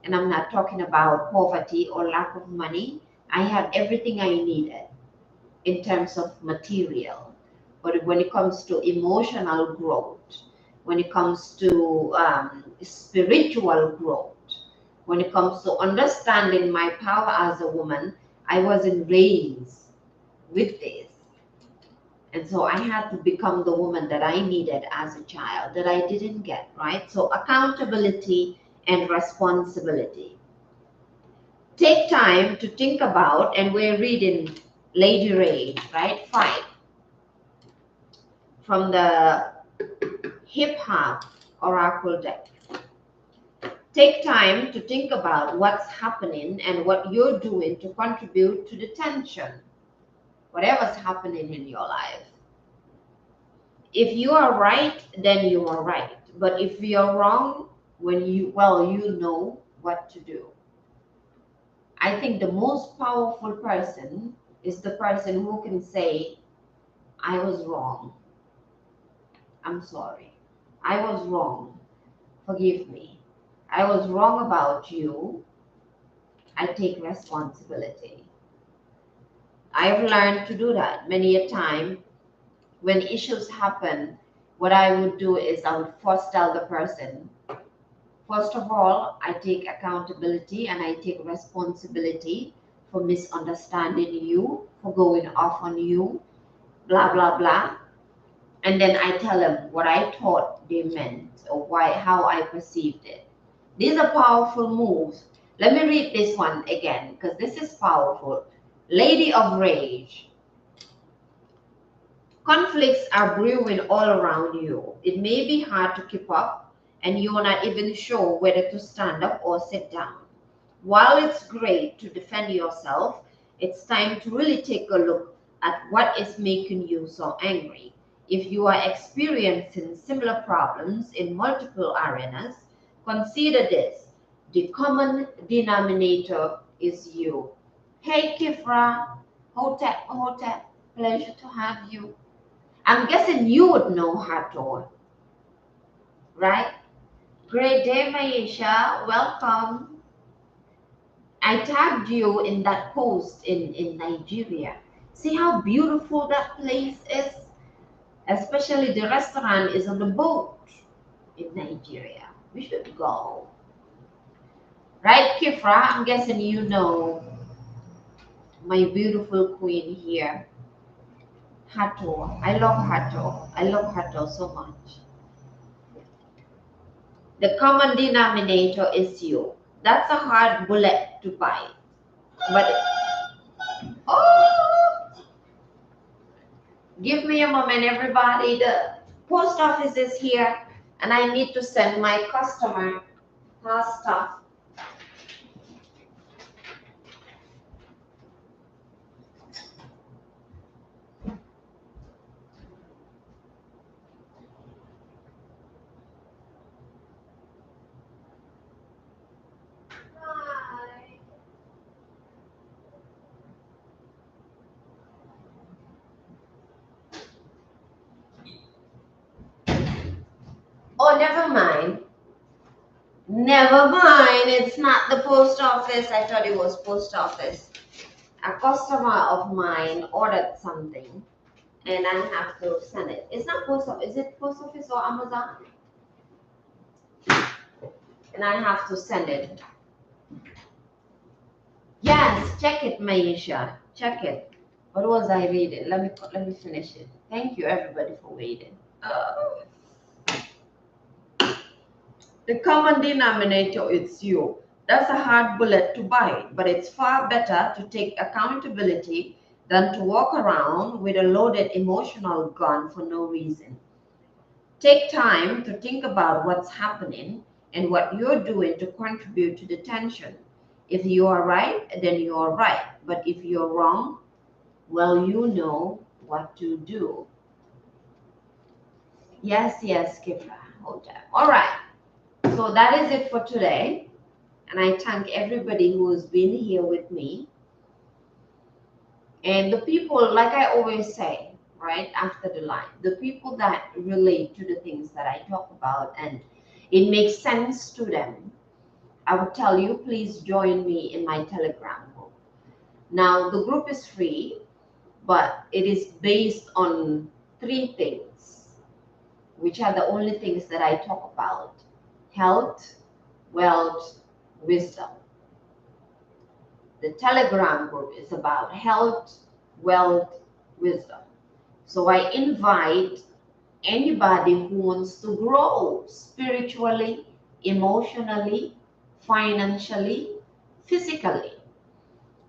[SPEAKER 1] and I'm not talking about poverty or lack of money. I had everything I needed in terms of material. But when it comes to emotional growth, when it comes to spiritual growth, when it comes to understanding my power as a woman, I wasn't raised with this. And so I had to become the woman that I needed as a child that I didn't get, right? So accountability and responsibility. Take time to think about, and we're reading Lady Rage, right? 5 from the Hip Hop Oracle deck. Take time to think about what's happening and what you're doing to contribute to the tension, whatever's happening in your life. If you are right, then you are right. But if you're wrong, you know what to do. I think the most powerful person is the person who can say, I was wrong. I'm sorry. I was wrong. Forgive me. I was wrong about you. I take responsibility. I've learned to do that many a time. When issues happen, what I would do is I would first tell the person, first of all, I take accountability and I take responsibility for misunderstanding you, for going off on you, blah, blah, blah. And then I tell them what I thought they meant or how I perceived it. These are powerful moves. Let me read this one again because this is powerful. Lady of Rage. Conflicts are brewing all around you. It may be hard to keep up, and you're not even sure whether to stand up or sit down. While it's great to defend yourself, it's time to really take a look at what is making you so angry. If you are experiencing similar problems in multiple arenas, consider this. The common denominator is you. Hey Kifra, Hotep, pleasure to have you. I'm guessing you would know Hathor, right? Great day, Maisha. Welcome. I tagged you in that post in Nigeria. See how beautiful that place is? Especially the restaurant is on the boat in Nigeria. We should go. Right, Kifra? I'm guessing you know my beautiful queen here, Hato. I love Hato. I love Hato so much. The common denominator is you. That's a hard bullet to bite. But, oh, give me a moment, everybody. The post office is here, and I need to send my customer her stuff. Oh, never mind. Never mind. It's not the post office. I thought it was post office. A customer of mine ordered something and I have to send it. It's not post office. Is it post office or Amazon? And I have to send it. Yes, check it, Maisha. Check it. What was I reading? Let me finish it. Thank you, everybody, for waiting. The common denominator is you. That's a hard bullet to bite, but it's far better to take accountability than to walk around with a loaded emotional gun for no reason. Take time to think about what's happening and what you're doing to contribute to the tension. If you are right, then you are right. But if you're wrong, well, you know what to do. Yes, Kipra. Hold on. All right. So that is it for today. And I thank everybody who has been here with me. And the people, like I always say, right after the line, the people that relate to the things that I talk about and it makes sense to them, I would tell you, please join me in my Telegram group. Now, the group is free, but it is based on 3 things, which are the only things that I talk about: health, wealth, wisdom. The Telegram group is about health, wealth, wisdom. So I invite anybody who wants to grow spiritually, emotionally, financially, physically,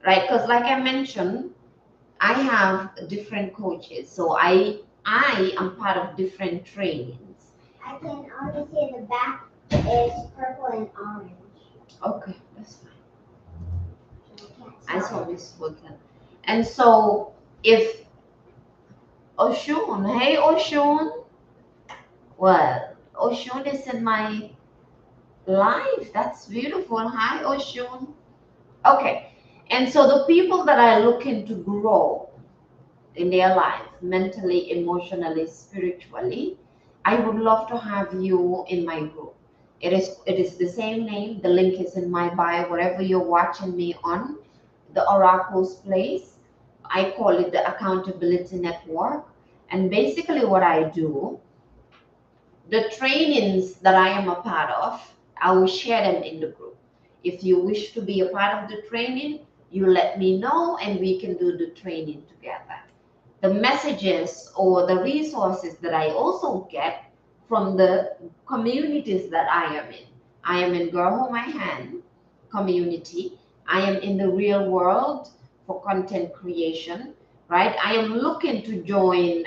[SPEAKER 1] right? Because like I mentioned, I have different coaches. So I am part of different trainings.
[SPEAKER 2] I can already see the back is purple and orange.
[SPEAKER 1] Okay, that's fine. I saw this button. And so if Oshun, hey Oshun, well, Oshun is in my life. That's beautiful. Hi Oshun. Okay, and so the people that are looking to grow in their life, mentally, emotionally, spiritually, I would love to have you in my group. It is the same name. The link is in my bio, wherever you're watching me on. The Oracle's Place. I call it the Accountability Network. And basically what I do, the trainings that I am a part of, I will share them in the group. If you wish to be a part of the training, you let me know and we can do the training together. The messages or the resources that I also get from the communities that I am in. I am in Girl Hold My Hand community. I am in the real world for content creation, right? I am looking to join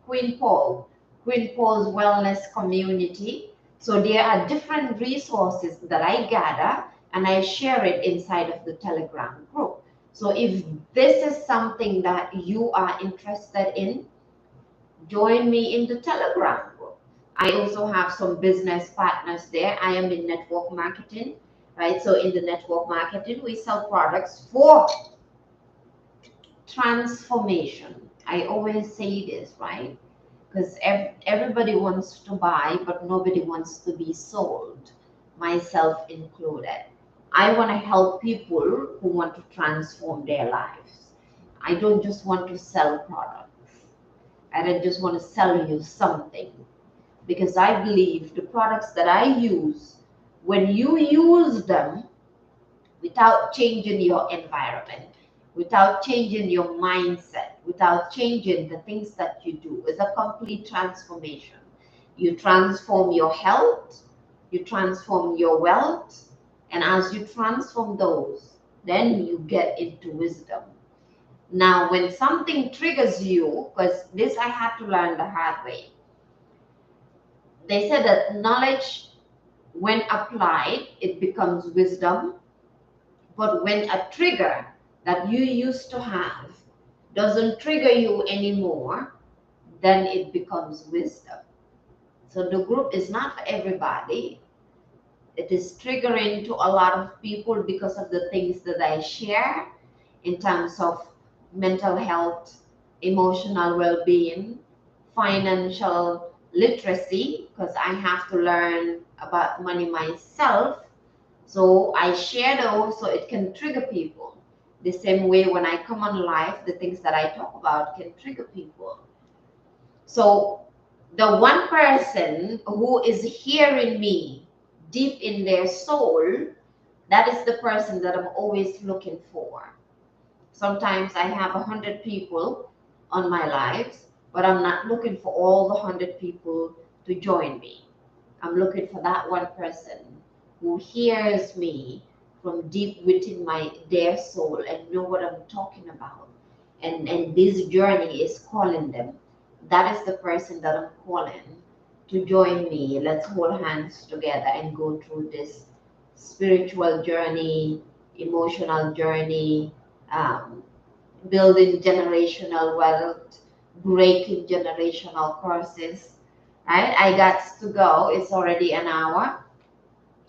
[SPEAKER 1] Queen Paul's wellness community. So there are different resources that I gather and I share it inside of the Telegram group. So if this is something that you are interested in, join me in the Telegram group. I also have some business partners there. I am in network marketing, right? So in the network marketing, we sell products for transformation. I always say this, right? Because everybody wants to buy, but nobody wants to be sold, myself included. I want to help people who want to transform their lives. I don't just want to sell products. I don't just want to sell you something. Because I believe the products that I use, when you use them without changing your environment, without changing your mindset, without changing the things that you do. It's a complete transformation. You transform your health, you transform your wealth, and as you transform those, then you get into wisdom. Now, when something triggers you, because this I had to learn the hard way, they said that knowledge, when applied, it becomes wisdom. But when a trigger that you used to have doesn't trigger you anymore, then it becomes wisdom. So the group is not for everybody. It is triggering to a lot of people because of the things that I share in terms of mental health, emotional well-being, financial literacy, because I have to learn about money myself. So I share those so it can trigger people. The same way when I come on live, the things that I talk about can trigger people. So the one person who is hearing me deep in their soul, that is the person that I'm always looking for. Sometimes I have 100 people on my lives, but I'm not looking for all the 100 people to join me. I'm looking for that one person who hears me from deep within their soul and know what I'm talking about. And this journey is calling them. That is the person that I'm calling to join me. Let's hold hands together and go through this spiritual journey, emotional journey, um, building generational wealth, breaking generational curses. Right? I got to go. It's already an hour.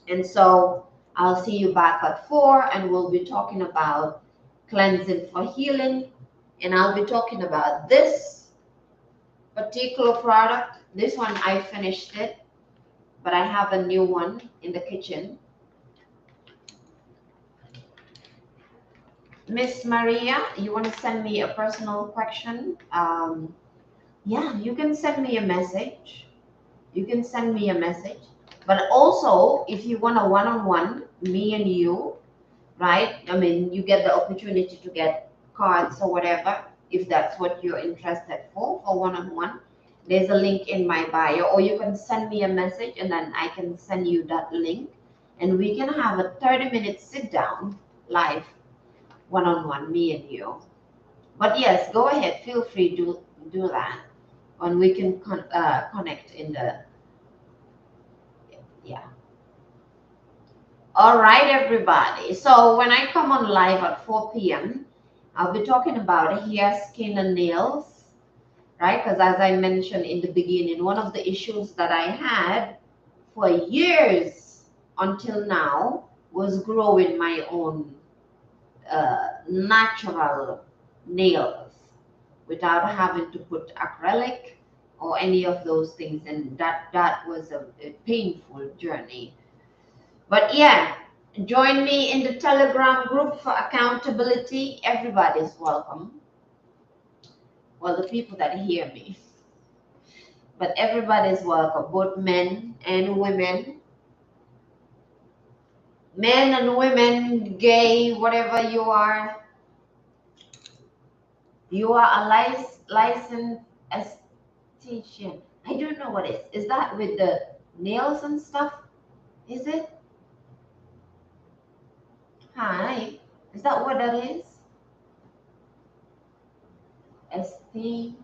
[SPEAKER 1] And so I'll see you back at 4 and we'll be talking about cleansing for healing. And I'll be talking about this particular product. This one, I finished it, but I have a new one in the kitchen. Miss Maria, you want to send me a personal question? Yeah, you can send me a message. You can send me a message. But also, if you want a one-on-one, me and you, right? I mean, you get the opportunity to get cards or whatever, if that's what you're interested for one-on-one. There's a link in my bio, or you can send me a message and then I can send you that link. And we can have a 30-minute sit-down live one-on-one, me and you. But yes, go ahead, feel free to do that. And we can connect in the, yeah. All right, everybody. So when I come on live at 4 p.m., I'll be talking about hair, skin, and nails, right? Because as I mentioned in the beginning, one of the issues that I had for years until now was growing my own natural nails without having to put acrylic or any of those things. And that was a painful journey. But yeah, join me in the Telegram group for accountability. Everybody's welcome. Well, the people that hear me. But everybody's welcome, both men and women. Men and women, gay, whatever you are. You are a licensed esthetician. I don't know what it is. Is that with the nails and stuff? Is it? Hi. Is that what that is? Esthe.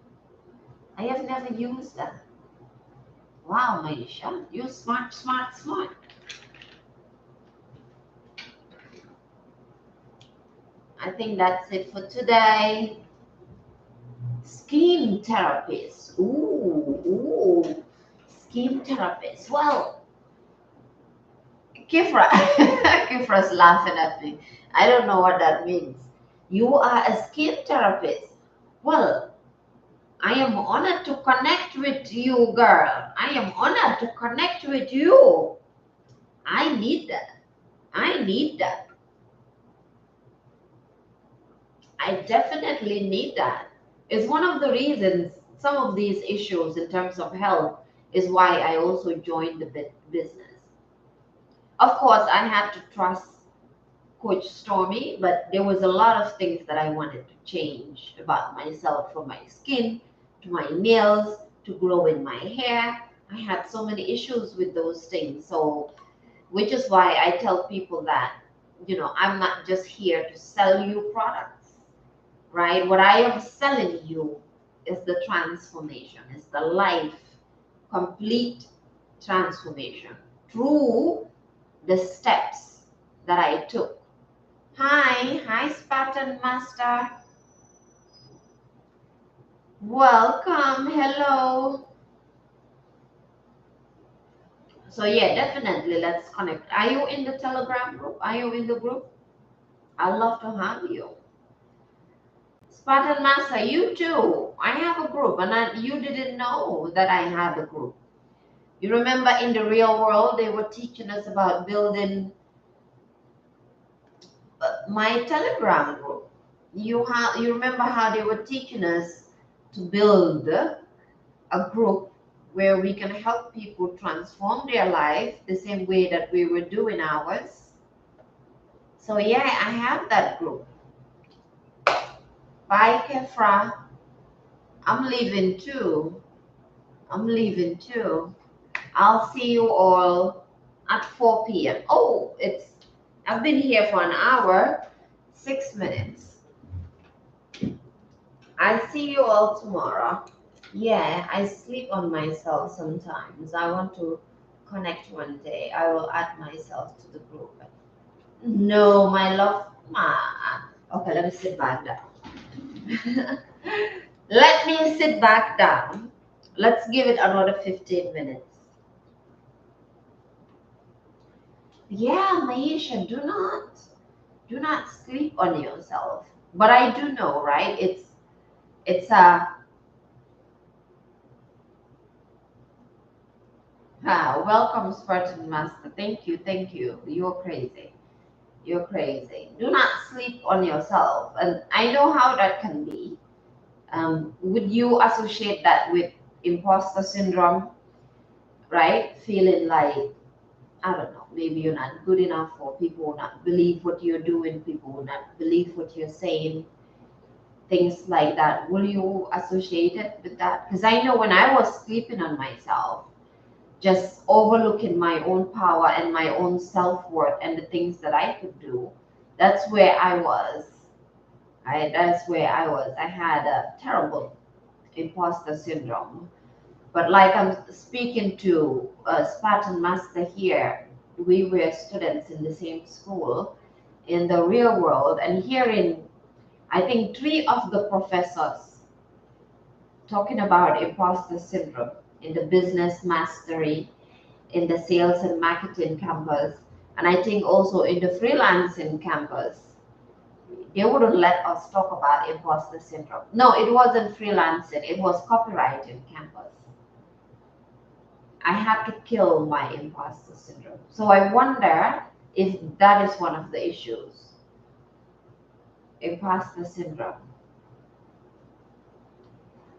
[SPEAKER 1] I have never used that. Wow, Maisha, you're smart, smart, smart. I think that's it for today. Skin therapist. Ooh, skin therapist. Well, Kifra, Kifra's laughing at me. I don't know what that means. You are a skin therapist. Well, I am honored to connect with you, girl. I am honored to connect with you. I need that. I need that. I definitely need that. It's one of the reasons some of these issues in terms of health is why I also joined the business. Of course, I had to trust Coach Stormy, but there was a lot of things that I wanted to change about myself, from my skin to my nails to growing my hair. I had so many issues with those things. So, which is why I tell people that, I'm not just here to sell you products, right? What I am selling you is the transformation, is the life, complete transformation through the steps that I took. Hi, Spartan Master. Welcome, hello. So yeah, definitely let's connect. Are you in the Telegram group? Are you in the group? I'd love to have you. Spartan Master, you too. I have a group, and you didn't know that I had a group. You remember in the real world, they were teaching us about building my Telegram group. You remember how they were teaching us to build a group where we can help people transform their life the same way that we were doing ours. So yeah, I have that group. Bye, Kefra. I'm leaving too. I'm leaving too. I'll see you all at 4 p.m. Oh, I've been here for an hour, 6 minutes. I'll see you all tomorrow. Yeah, I sleep on myself sometimes. I want to connect one day. I will add myself to the group. No, my love. Okay, let me sit back down. Let me sit back down. Let's give it another 15 minutes. Yeah, Maisha, do not sleep on yourself. But I do know, right? It's a welcome, Spartan Master. Thank you, thank you. You're crazy. You're crazy. Do not sleep on yourself. And I know how that can be. Would you associate that with imposter syndrome, right? Feeling like, I don't know, maybe you're not good enough, or people will not believe what you're doing, people will not believe what you're saying, things like that. Will you associate it with that? Because I know when I was sleeping on myself, just overlooking my own power and my own self-worth and the things that I could do, that's where I was. That's where I was. I had a terrible imposter syndrome. But like I'm speaking to a Spartan Master here, we were students in the same school in the real world, and hearing, I think, three of the professors talking about imposter syndrome in the business mastery, in the sales and marketing campus, and I think also in the freelancing campus. They wouldn't let us talk about imposter syndrome. No, it wasn't freelancing, it was copywriting campus. I had to kill my imposter syndrome. So I wonder if that is one of the issues. Imposter syndrome.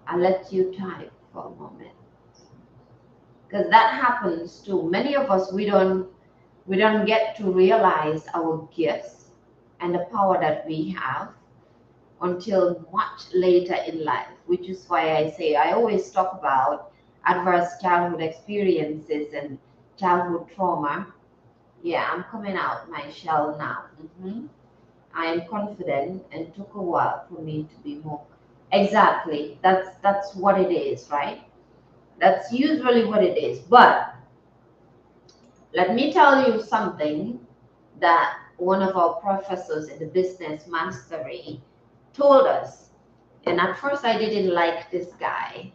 [SPEAKER 1] I'll let you type for a moment. Because that happens to many of us. We don't get to realize our gifts and the power that we have until much later in life, which is why I say I always talk about adverse childhood experiences and childhood trauma. Yeah, I'm coming out my shell now. I am confident, and took a while for me to be more. Exactly. That's what it is, right? That's usually what it is. But let me tell you something that one of our professors in the business mastery told us. And at first I didn't like this guy.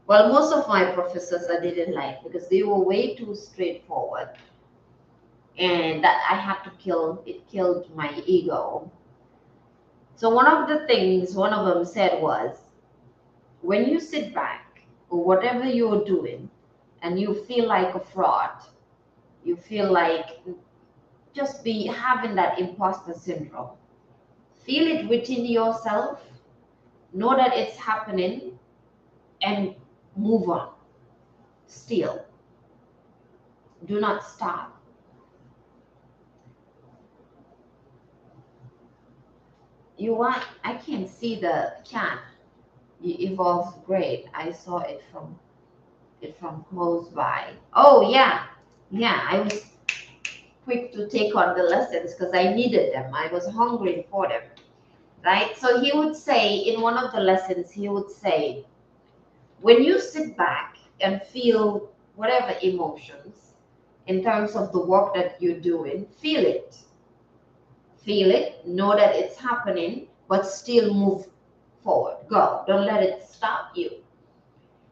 [SPEAKER 1] Well, most of my professors I didn't like because they were way too straightforward. And that I had to kill, it killed my ego. So one of the things one of them said was, when you sit back or whatever you're doing and you feel like a fraud, you feel like just be having that imposter syndrome, feel it within yourself, know that it's happening, and move on. Still, do not stop. You want? I can't see the chat. You evolve great. I saw it from close by. Oh yeah, yeah. I was quick to take on the lessons because I needed them. I was hungry for them. Right. So he would say in one of the lessons, he would say, when you sit back and feel whatever emotions in terms of the work that you're doing, feel it. Feel it, know that it's happening, but still move forward. Go. Don't let it stop you.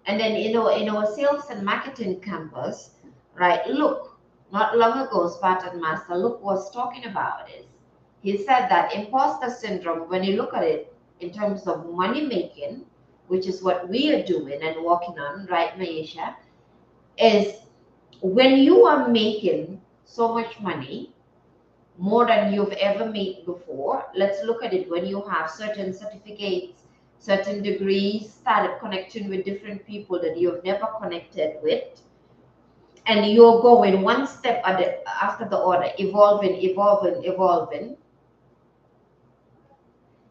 [SPEAKER 1] And then, in our sales and marketing campus, right? Look, not long ago, Spartan Master Luke was talking about this. He said that imposter syndrome, when you look at it in terms of money making, which is what we are doing and working on, right, Maisha, is when you are making so much money, more than you've ever made before. Let's look at it when you have certain certificates, certain degrees, started connecting with different people that you've never connected with, and you're going one step after the other, evolving, evolving, evolving.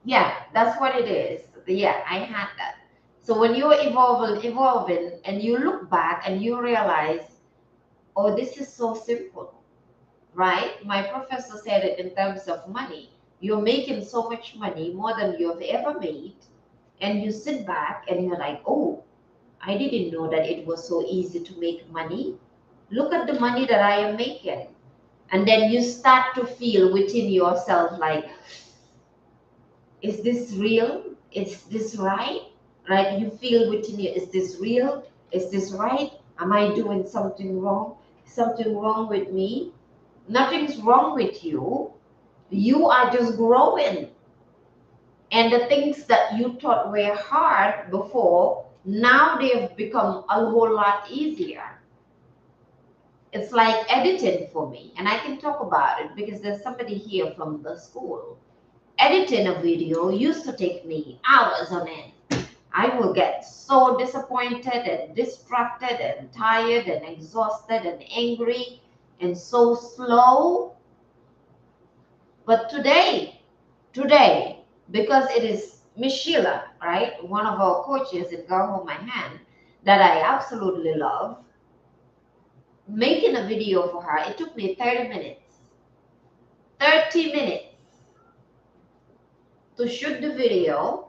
[SPEAKER 1] Yeah, that's what it is. Yeah, I had that. So when you're evolving, evolving, and you look back and you realize, oh, this is so simple, right? My professor said it in terms of money. You're making so much money, more than you've ever made, and you sit back and you're like, oh, I didn't know that it was so easy to make money. Look at the money that I am making. And then you start to feel within yourself like, is this real? Is this right? Right? You feel within you, is this real? Is this right? Am I doing something wrong? Something wrong with me? Nothing's wrong with you. You are just growing. And the things that you thought were hard before, now they've become a whole lot easier. It's like editing for me, and I can talk about it because there's somebody here from the school. Editing a video used to take me hours on end. I will get so disappointed and distracted and tired and exhausted and angry and so slow. But today, because it is Miss Sheila, right, one of our coaches in Girl Hold My Hand, that I absolutely love, making a video for her, it took me 30 minutes. 30 minutes to shoot the video,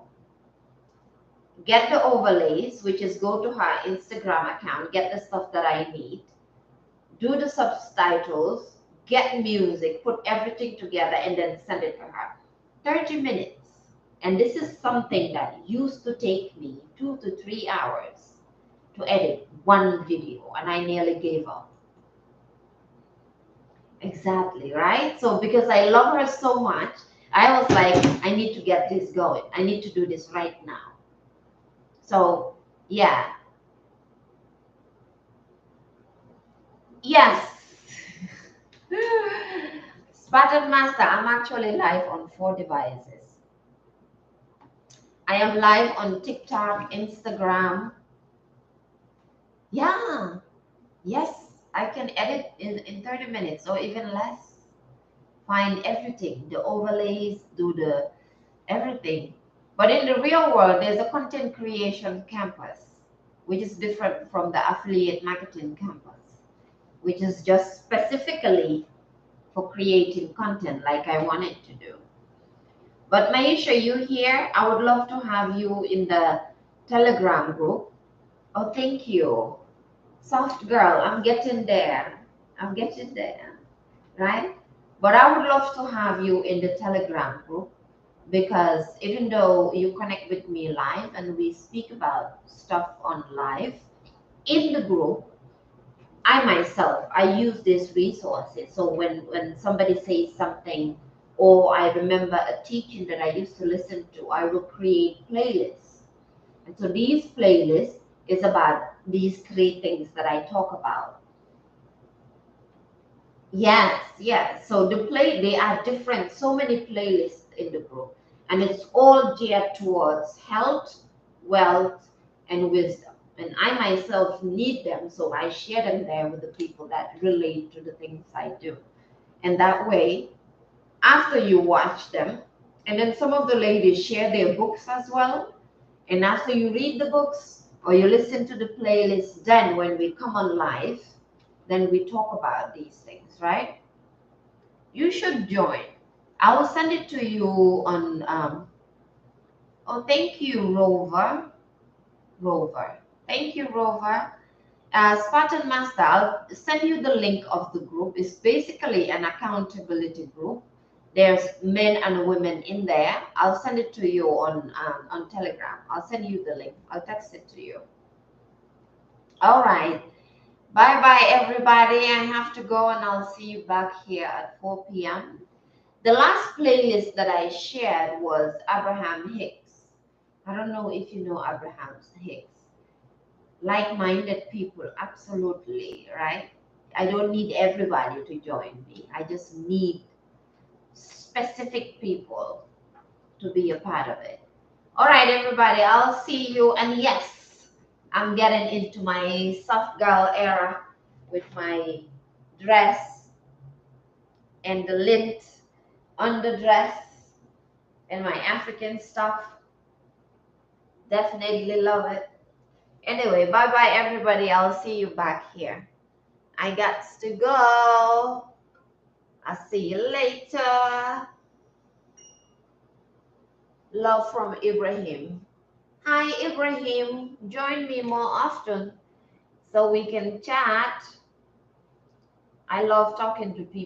[SPEAKER 1] get the overlays, which is go to her Instagram account, get the stuff that I need, do the subtitles, get music, put everything together, and then send it to her. 30 minutes. And this is something that used to take me 2 to 3 hours to edit one video, and I nearly gave up. Exactly, right? So because I love her so much, I was like, I need to get this going. I need to do this right now. So, yeah. Yes. Spartan Master, I'm actually live on 4 devices. I am live on TikTok, Instagram. Yeah. Yes, I can edit in 30 minutes or even less. Find everything, the overlays, do the everything. But in the real world, there's a content creation campus, which is different from the affiliate marketing campus, which is just specifically for creating content like I wanted to do. But Maisha, you here? I would love to have you in the Telegram group. Oh, thank you. Soft girl, I'm getting there. I'm getting there, right? But I would love to have you in the Telegram group because even though you connect with me live and we speak about stuff on live, in the group, I myself, I use these resources. So when somebody says something, or I remember a teaching that I used to listen to, I will create playlists. And so these playlists is about these 3 things that I talk about. Yes, yes. So they are different, so many playlists in the group. And it's all geared towards health, wealth, and wisdom. And I myself need them, so I share them there with the people that relate to the things I do. And that way, after you watch them, And then some of the ladies share their books as well. And after you read the books or you listen to the playlist, then when we come on live, then we talk about these things, right? You should join. I will send it to you on. Oh, thank you, Rover. Rover. Thank you, Rover. Spartan Master, I'll send you the link of the group. It's basically an accountability group. There's men and women in there. I'll send it to you on Telegram. I'll send you the link. I'll text it to you. All right. Bye bye, everybody. I have to go and I'll see you back here at 4 p.m. The last playlist that I shared was Abraham Hicks. I don't know if you know Abraham Hicks. Like-minded people, absolutely, right? I don't need everybody to join me. I just need specific people to be a part of it. All right, everybody, I'll see you. And yes, I'm getting into my soft girl era with my dress and the lint on the dress and my African stuff. Definitely love it. Anyway, bye bye, everybody. I'll see you back here. I got to go. I'll see you later. Love from Ibrahim. Hi, Ibrahim. Join me more often so we can chat. I love talking to people.